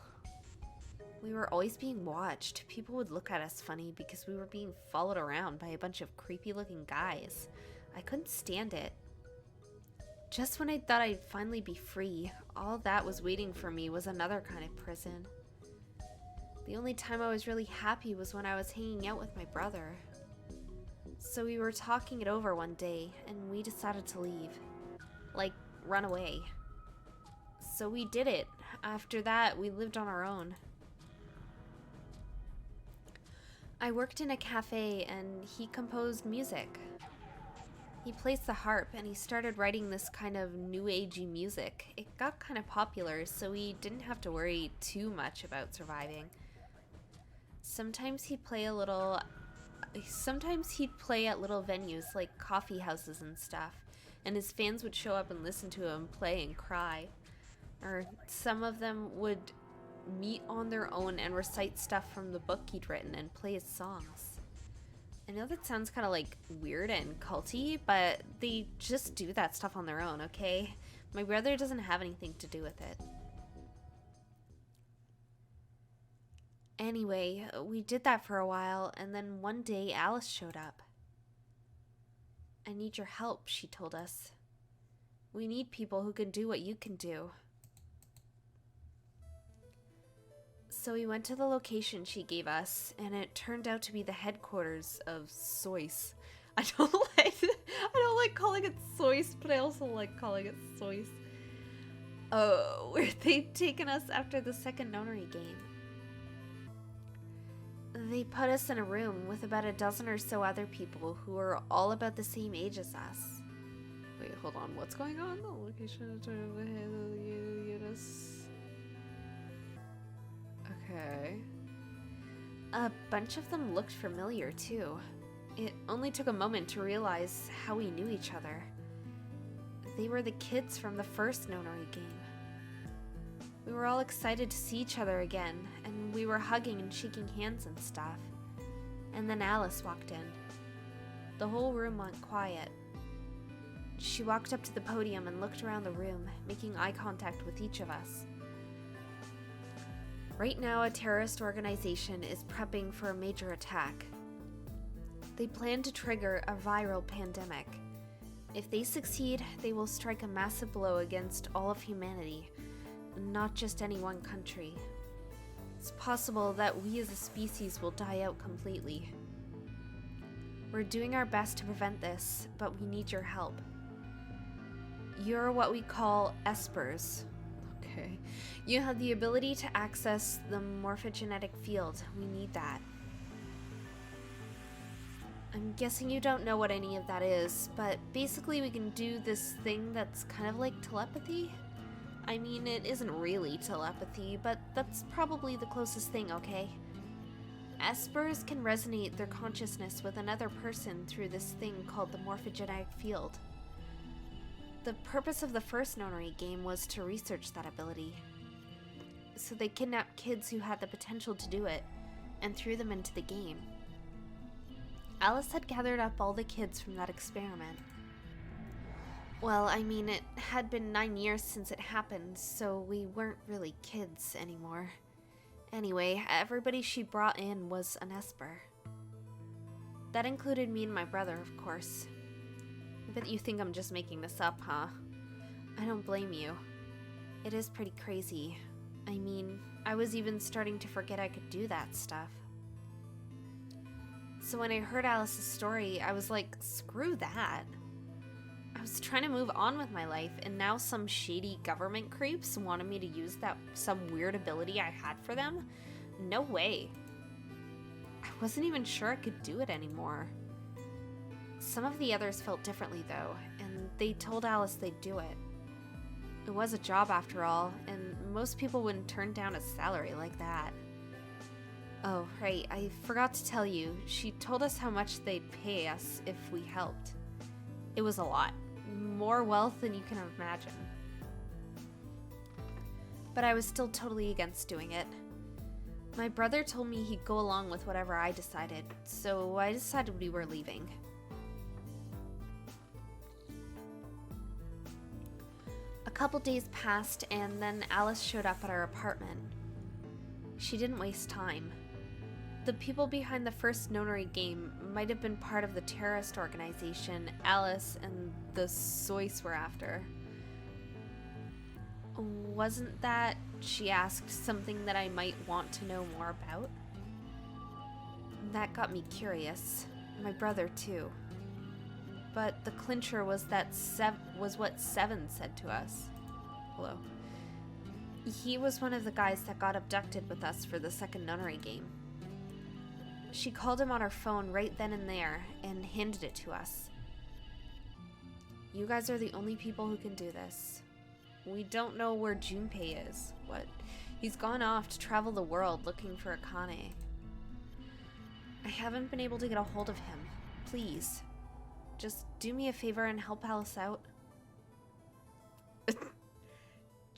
We were always being watched. People would look at us funny because we were being followed around by a bunch of creepy-looking guys. I couldn't stand it. Just when I thought I'd finally be free, all that was waiting for me was another kind of prison. The only time I was really happy was when I was hanging out with my brother. So we were talking it over one day, and we decided to leave. Like, run away. So we did it. After that, we lived on our own. I worked in a cafe and he composed music. He plays the harp and he started writing this kind of new agey music. It got kind of popular, so we didn't have to worry too much about surviving. Sometimes he'd play at little venues like coffee houses and stuff, and his fans would show up and listen to him play and cry. Or some of them would meet on their own and recite stuff from the book he'd written and play his songs. I know that sounds kind of like weird and culty, but they just do that stuff on their own, okay? My brother doesn't have anything to do with it. Anyway, we did that for a while, and then one day Alice showed up. I need your help, she told us. We need people who can do what you can do. So we went to the location she gave us, and it turned out to be the headquarters of Sois. I don't like calling it Sois, but I also like calling it Sois. Oh, where they'd taken us after the second Nonary game. They put us in a room with about a dozen or so other people who were all about the same age as us. Wait, hold on, what's going on? The location of the units. Okay. A bunch of them looked familiar, too. It only took a moment to realize how we knew each other. They were the kids from the first Nonary game. We were all excited to see each other again, and we were hugging and shaking hands and stuff. And then Alice walked in. The whole room went quiet. She walked up to the podium and looked around the room, making eye contact with each of us. Right now, a terrorist organization is prepping for a major attack. They plan to trigger a viral pandemic. If they succeed, they will strike a massive blow against all of humanity, not just any one country. It's possible that we as a species will die out completely. We're doing our best to prevent this, but we need your help. You're what we call espers. Okay. You have the ability to access the morphogenetic field. We need that. I'm guessing you don't know what any of that is, but basically we can do this thing that's kind of like telepathy. I mean, it isn't really telepathy, but that's probably the closest thing, okay? Espers can resonate their consciousness with another person through this thing called the morphogenetic field. The purpose of the first Nonary game was to research that ability. So they kidnapped kids who had the potential to do it, and threw them into the game. Alice had gathered up all the kids from that experiment. Well, I mean, it had been 9 years since it happened, so we weren't really kids anymore. Anyway, everybody she brought in was an Esper. That included me and my brother, of course. I bet you think I'm just making this up, huh? I don't blame you. It is pretty crazy. I mean, I was even starting to forget I could do that stuff. So when I heard Alice's story, I was like, screw that. I was trying to move on with my life, and now some shady government creeps wanted me to use some weird ability I had for them? No way. I wasn't even sure I could do it anymore. Some of the others felt differently though, and they told Alice they'd do it. It was a job after all, and most people wouldn't turn down a salary like that. Oh, right, I forgot to tell you, she told us how much they'd pay us if we helped. It was a lot. More wealth than you can imagine. But I was still totally against doing it. My brother told me he'd go along with whatever I decided, so I decided we were leaving. A couple days passed, and then Alice showed up at our apartment. She didn't waste time. The people behind the first Nonary game might have been part of the terrorist organization Alice and the Sois were after. Wasn't that, she asked, something that I might want to know more about? That got me curious. My brother, too. But the clincher was what Seven said to us. Hello. He was one of the guys that got abducted with us for the second Nonary game. She called him on her phone right then and there and handed it to us. You guys are the only people who can do this. We don't know where Junpei is. What? He's gone off to travel the world looking for Akane. I haven't been able to get a hold of him. Please, just do me a favor and help Alice out.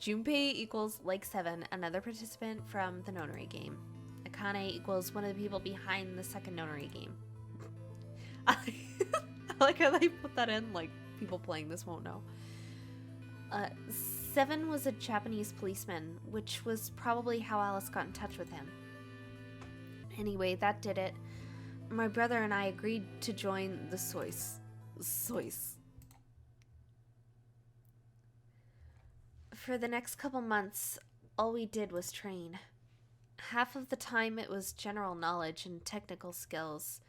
Junpei equals like 7, another participant from the Nonary game. Akane equals one of the people behind the second Nonary game. I like how they put that in, like people playing this won't know. 7 was a Japanese policeman, which was probably how Alice got in touch with him. Anyway, that did it. My brother and I agreed to join the Sois. For the next couple months, all we did was train. Half of the time it was general knowledge and technical skills.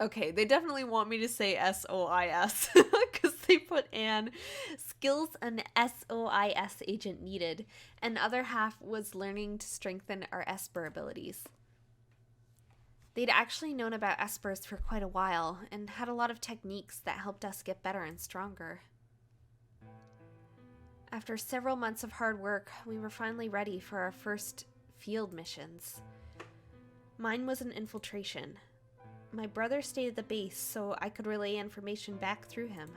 Okay, they definitely want me to say SOIS because they put an skills an SOIS agent needed, and other half was learning to strengthen our Esper abilities. They'd actually known about Espers for quite a while and had a lot of techniques that helped us get better and stronger. After several months of hard work, we were finally ready for our first field missions. Mine was an infiltration. My brother stayed at the base so I could relay information back through him.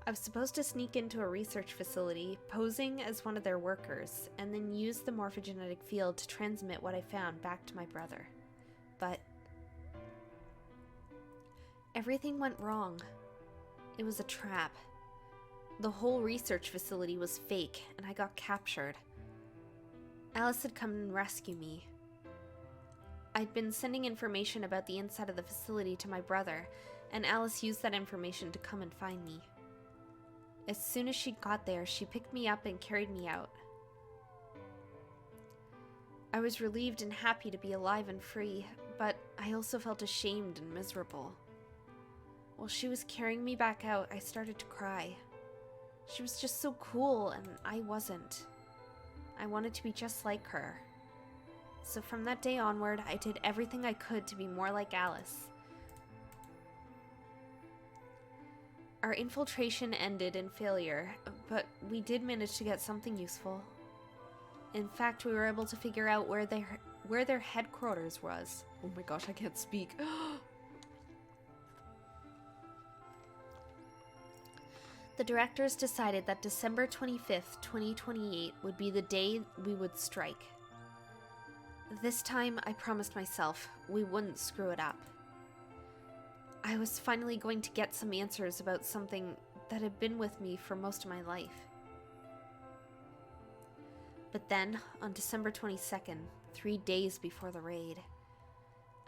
I was supposed to sneak into a research facility, posing as one of their workers, and then use the morphogenetic field to transmit what I found back to my brother. But everything went wrong. It was a trap. The whole research facility was fake, and I got captured. Alice had come and rescued me. I'd been sending information about the inside of the facility to my brother, and Alice used that information to come and find me. As soon as she got there, she picked me up and carried me out. I was relieved and happy to be alive and free, but I also felt ashamed and miserable. While she was carrying me back out, I started to cry. She was just so cool, and I wasn't. I wanted to be just like her. So from that day onward, I did everything I could to be more like Alice. Our infiltration ended in failure, but we did manage to get something useful. In fact, we were able to figure out where their headquarters was. Oh my gosh, I can't speak. The directors decided that December 25th, 2028 would be the day we would strike. This time, I promised myself we wouldn't screw it up. I was finally going to get some answers about something that had been with me for most of my life. But then, on December 22nd, 3 days before the raid,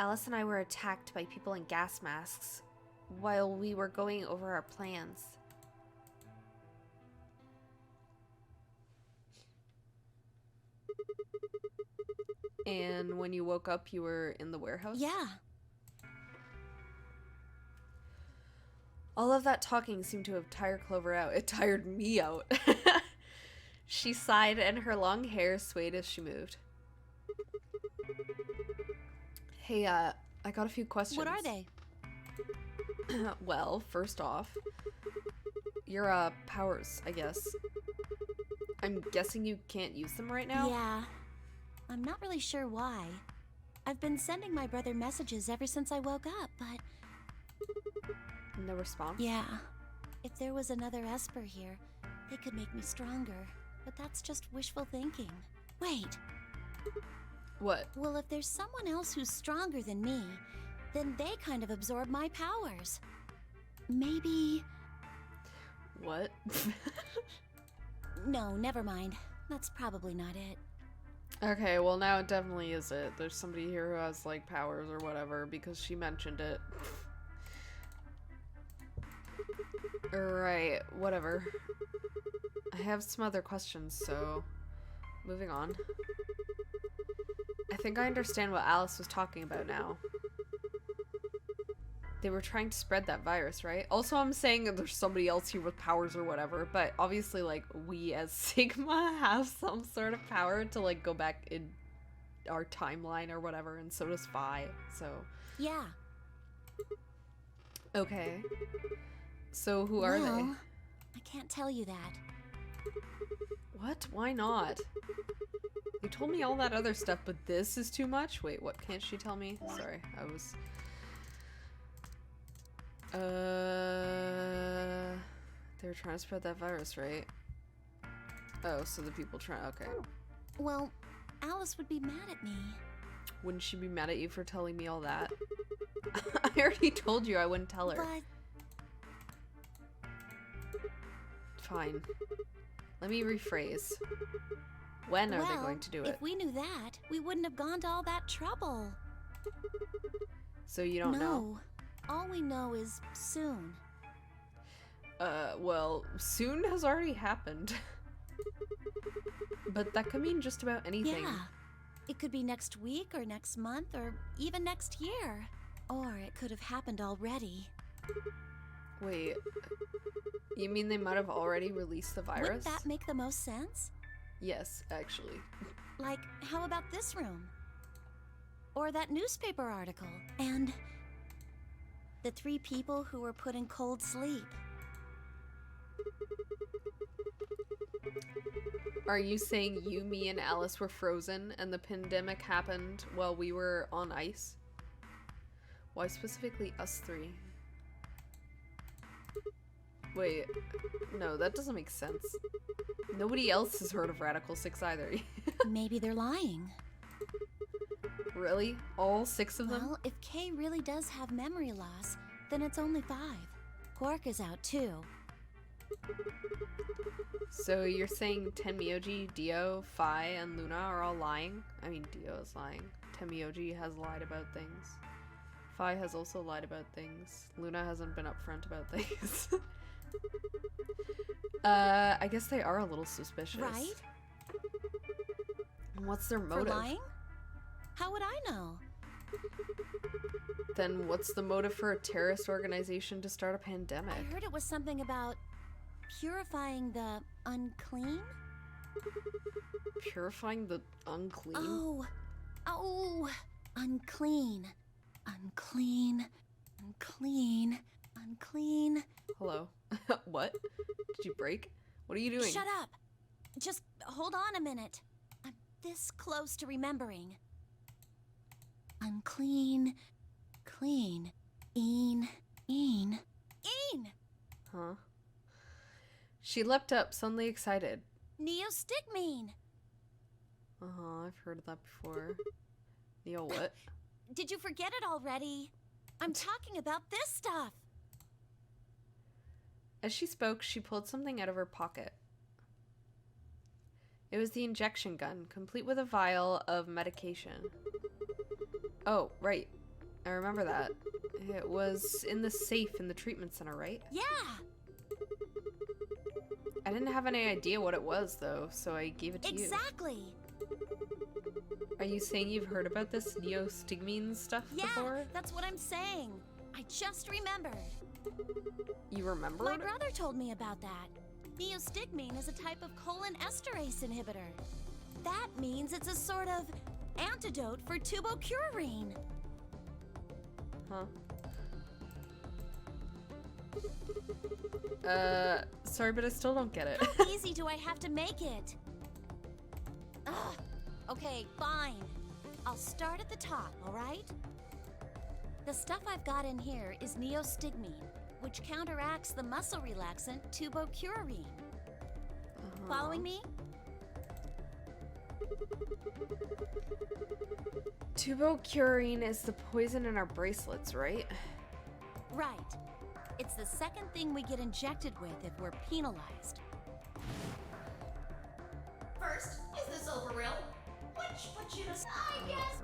Alice and I were attacked by people in gas masks while we were going over our plans. And when you woke up, you were in the warehouse? Yeah. All of that talking seemed to have tired Clover out. It tired me out. She sighed and her long hair swayed as she moved. Hey, I got a few questions. What are they? Well, first off, your powers, I guess. I'm guessing you can't use them right now? Yeah. I'm not really sure why. I've been sending my brother messages ever since I woke up, but... No response? Yeah. If there was another Esper here, they could make me stronger. But that's just wishful thinking. Wait. What? Well, if there's someone else who's stronger than me, then they kind of absorb my powers. Maybe... What? No, never mind. That's probably not it. Okay, well now it definitely is it. There's somebody here who has, like, powers or whatever because she mentioned it. Alright, whatever. I have some other questions, so... Moving on. I think I understand what Alice was talking about now. They were trying to spread that virus, right? Also, I'm saying that there's somebody else here with powers or whatever, but obviously, like, we as Sigma have some sort of power to, like, go back in our timeline or whatever, and so does Phi, so... Yeah. Okay. So who are they? I can't tell you that. What? Why not? You told me all that other stuff, but this is too much? Wait, what can't she tell me? Sorry, I was... They're trying to spread that virus, right? Oh, so the people trying... Okay. Well, Alice would be mad at me. Wouldn't she be mad at you for telling me all that? I already told you I wouldn't tell her. But... Fine. Let me rephrase. When are they going to do it? If we knew that, we wouldn't have gone to all that trouble. So you don't know? No. All we know is soon. Well, soon has already happened. But that could mean just about anything. Yeah. It could be next week or next month or even next year. Or it could have happened already. Wait. You mean they might have already released the virus? Wouldn't that make the most sense? Yes, actually. Like, how about this room? Or that newspaper article? And the 3 people who were put in cold sleep. Are you saying you, me, and Alice were frozen and the pandemic happened while we were on ice? Why specifically us 3? Wait, no, that doesn't make sense. Nobody else has heard of Radical 6 either. Maybe they're lying. Really? All 6 of them? Well, if Kay really does have memory loss, then it's only 5. Quark is out too. So you're saying Tenmyouji, Dio, Phi, and Luna are all lying? I mean, Dio is lying. Tenmyouji has lied about things. Phi has also lied about things. Luna hasn't been upfront about things. I guess they are a little suspicious. Right? And what's their motive? For lying? How would I know? Then what's the motive for a terrorist organization to start a pandemic? I heard it was something about purifying the unclean? Purifying the unclean? Oh, unclean. Unclean. Unclean. Unclean. Hello? What? Did you break? What are you doing? Shut up! Just hold on a minute. I'm this close to remembering. Unclean. Clean. Een. Huh? She leapt up, suddenly excited. Neostigmine! Uh-huh, I've heard of that before. Neo what? Did you forget it already? I'm talking about this stuff! As she spoke, she pulled something out of her pocket. It was the injection gun, complete with a vial of medication. Oh, right. I remember that. It was in the safe in the treatment center, right? Yeah! I didn't have any idea what it was, though, so I gave it to you. Exactly! Are you saying you've heard about this neostigmine stuff before? Yeah, that's what I'm saying. I just remembered. You remember? My brother told me about that. Neostigmine is a type of colon esterase inhibitor. That means it's a sort of antidote for tubocurarine. Huh? Sorry, but I still don't get it. How easy do I have to make it? Ugh. Okay, fine. I'll start at the top, alright? The stuff I've got in here is neostigmine, which counteracts the muscle relaxant tubocurarine. Following me? Tubocurarine is the poison in our bracelets, right? Right. It's the second thing we get injected with if we're penalized. First, is this over real? Which put you to I guess.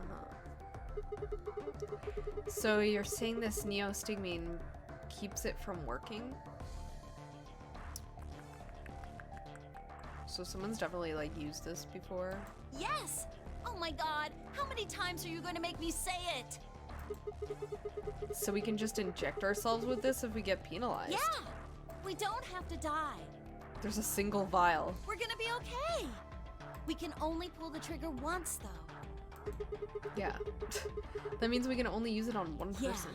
So you're saying this neostigmine keeps it from working? So someone's definitely like used this before? Yes! Oh my god, how many times are you going to make me say it? So we can just inject ourselves with this if we get penalized. Yeah! We don't have to die. There's a single vial. We're gonna be okay. We can only pull the trigger once, though. Yeah. That means we can only use it on one person.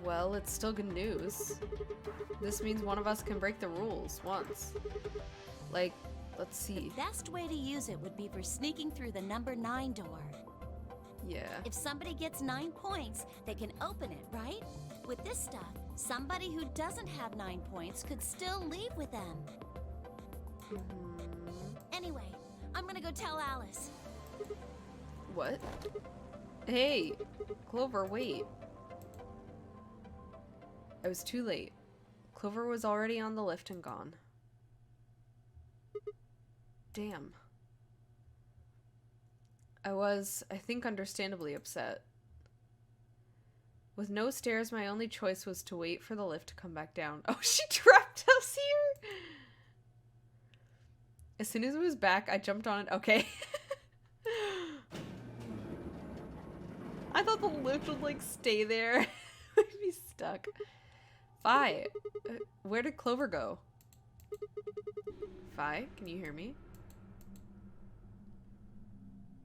Well, it's still good news. This means one of us can break the rules once. Like, let's see. The best way to use it would be for sneaking through the number 9 door. Yeah. If somebody gets 9 points, they can open it, right? With this stuff, somebody who doesn't have 9 points could still leave with them. Anyway, I'm gonna go tell Alice. What? Hey, Clover, wait. I was too late. Clover was already on the lift and gone. Damn. I was, I think, understandably upset. With no stairs, my only choice was to wait for the lift to come back down. Oh, she trapped us here? As soon as it was back, I jumped on it. Okay. I thought the lift would, like, stay there. We'd be stuck. Fi, where did Clover go? Fi, can you hear me?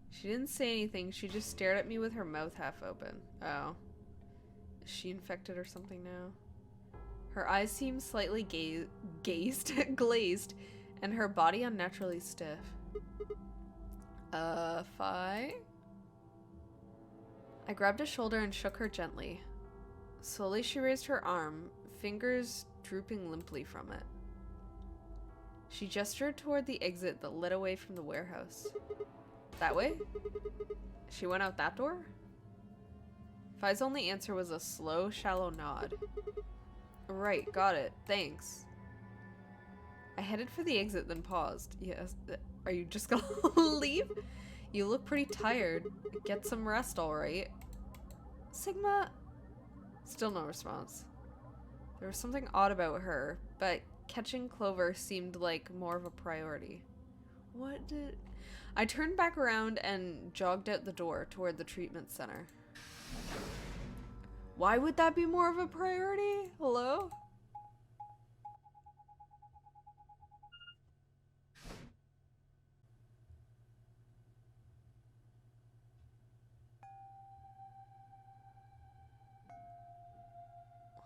She didn't say anything. She just stared at me with her mouth half open. Oh. Is she infected or something now? Her eyes seem slightly glazed, and her body unnaturally stiff. Fi? I grabbed a shoulder and shook her gently. Slowly she raised her arm, fingers drooping limply from it. She gestured toward the exit that led away from the warehouse. That way? She went out that door? Fi's only answer was a slow, shallow nod. Right, got it. Thanks. I headed for the exit, then paused. Yes. Are you just gonna leave? You look pretty tired. Get some rest, alright? Sigma? Still no response. There was something odd about her, but catching Clover seemed like more of a priority. What did... I turned back around and jogged out the door toward the treatment center. Why would that be more of a priority? Hello?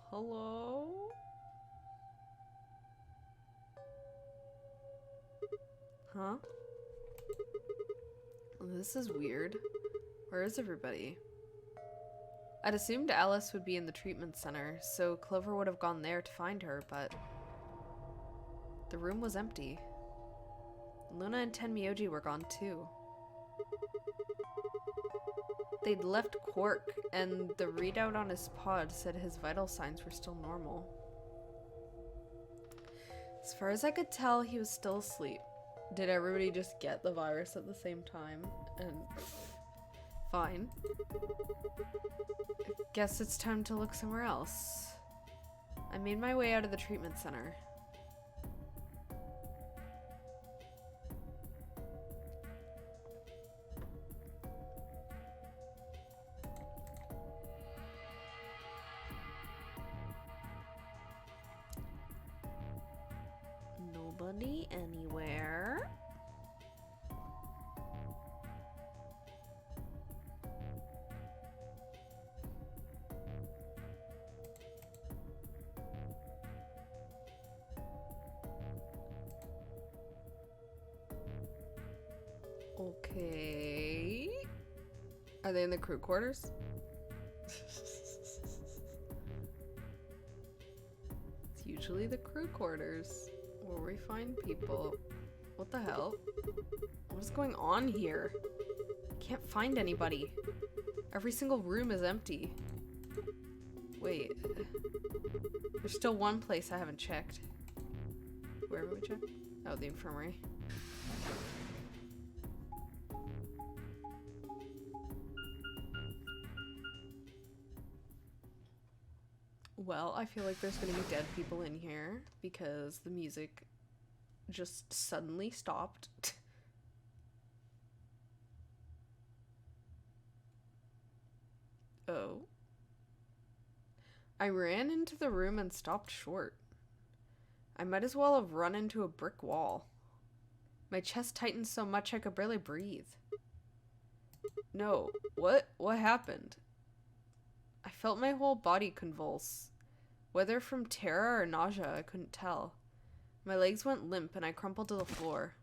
Hello? Huh? This is weird. Where is everybody? I'd assumed Alice would be in the treatment center, so Clover would have gone there to find her, but the room was empty. Luna and Tenmyouji were gone too. They'd left Quark, and the readout on his pod said his vital signs were still normal. As far as I could tell, he was still asleep. Did everybody just get the virus at the same time? And fine. Guess it's time to look somewhere else. I made my way out of the treatment center. Nobody anywhere. Okay. Are they in the crew quarters? It's usually the crew quarters where we find people. What the hell? What is going on here? Can't find anybody. Every single room is empty. Wait. There's still one place I haven't checked. Where have we checked? Oh, the infirmary. Well, I feel like there's gonna be dead people in here because the music just suddenly stopped. I ran into the room and stopped short. I might as well have run into a brick wall. My chest tightened so much I could barely breathe. No, what happened? I felt my whole body convulse. Whether from terror or nausea, I couldn't tell. My legs went limp and I crumpled to the floor.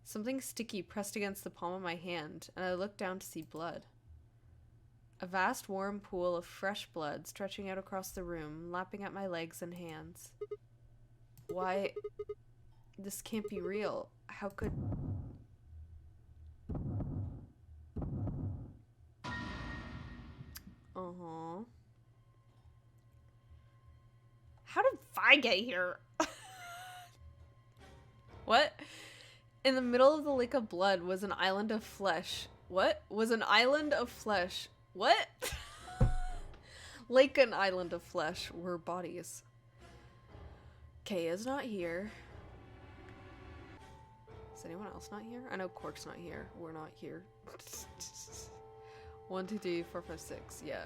Something sticky pressed against the palm of my hand, and I looked down to see blood. A vast warm pool of fresh blood stretching out across the room, lapping at my legs and hands. Why? This can't be real. How could... Uh-huh. How did Vi get here? What? In the middle of the lake of blood was an island of flesh. What? Was an island of flesh. What? Like an island of flesh were bodies. Kaya's not here. Is anyone else not here? I know Quark's not here. We're not here. 1, 2, 3, 4, 5, 6. Yeah.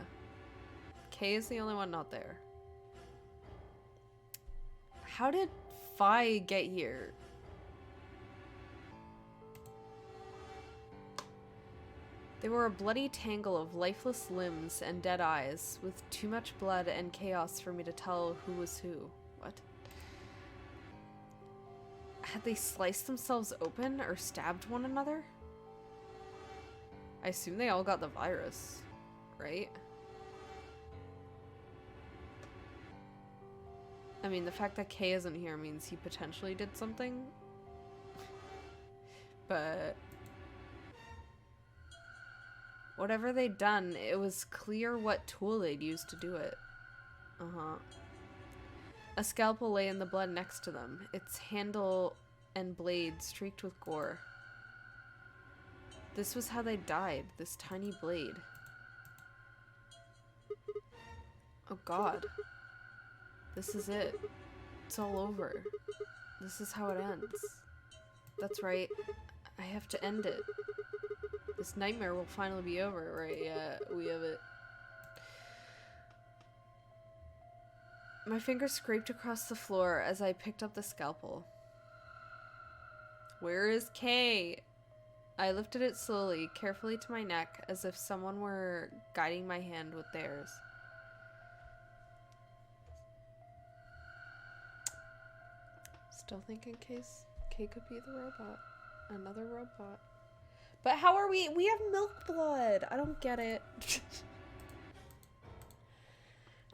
Kay is the only one not there. How did Vi get here? They were a bloody tangle of lifeless limbs and dead eyes, with too much blood and chaos for me to tell who was who. What? Had they sliced themselves open or stabbed one another? I assume they all got the virus, right? I mean, the fact that Kay isn't here means he potentially did something. But... whatever they'd done, it was clear what tool they'd used to do it. Uh-huh. A scalpel lay in the blood next to them, its handle and blade streaked with gore. This was how they died, this tiny blade. Oh god. This is it. It's all over. This is how it ends. That's right. I have to end it. This nightmare will finally be over, right? Yeah, we have it. My fingers scraped across the floor as I picked up the scalpel. Where is Kay? I lifted it slowly, carefully to my neck, as if someone were guiding my hand with theirs. Still thinking Kay could be the robot. Another robot. But how are we? We have milk blood. I don't get it.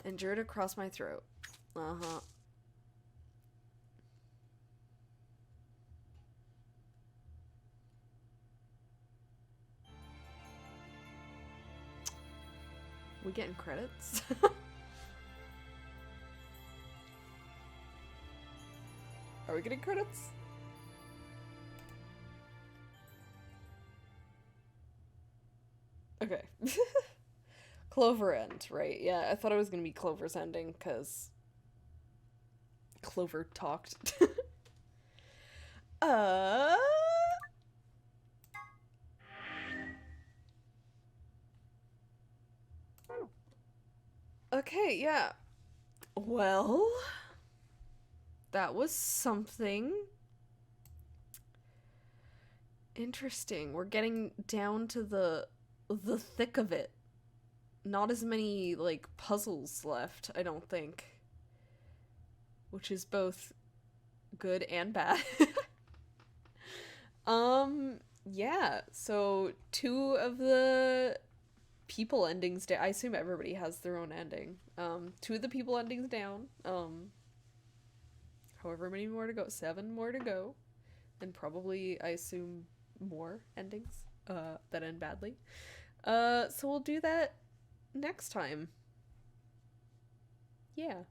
And drew it across my throat. Uh-huh. We getting credits? Are we getting credits? Okay. Clover end, right? Yeah, I thought it was gonna be Clover's ending, because Clover talked. Okay, yeah. Well, that was something interesting. We're getting down to the thick of it. Not as many, like, puzzles left, I don't think. Which is both good and bad. Yeah, so 2 of the people endings I assume everybody has their own ending. 2 of the people endings down. However many more to go. 7 more to go. And probably, I assume, more endings that end badly. So we'll do that next time. Yeah.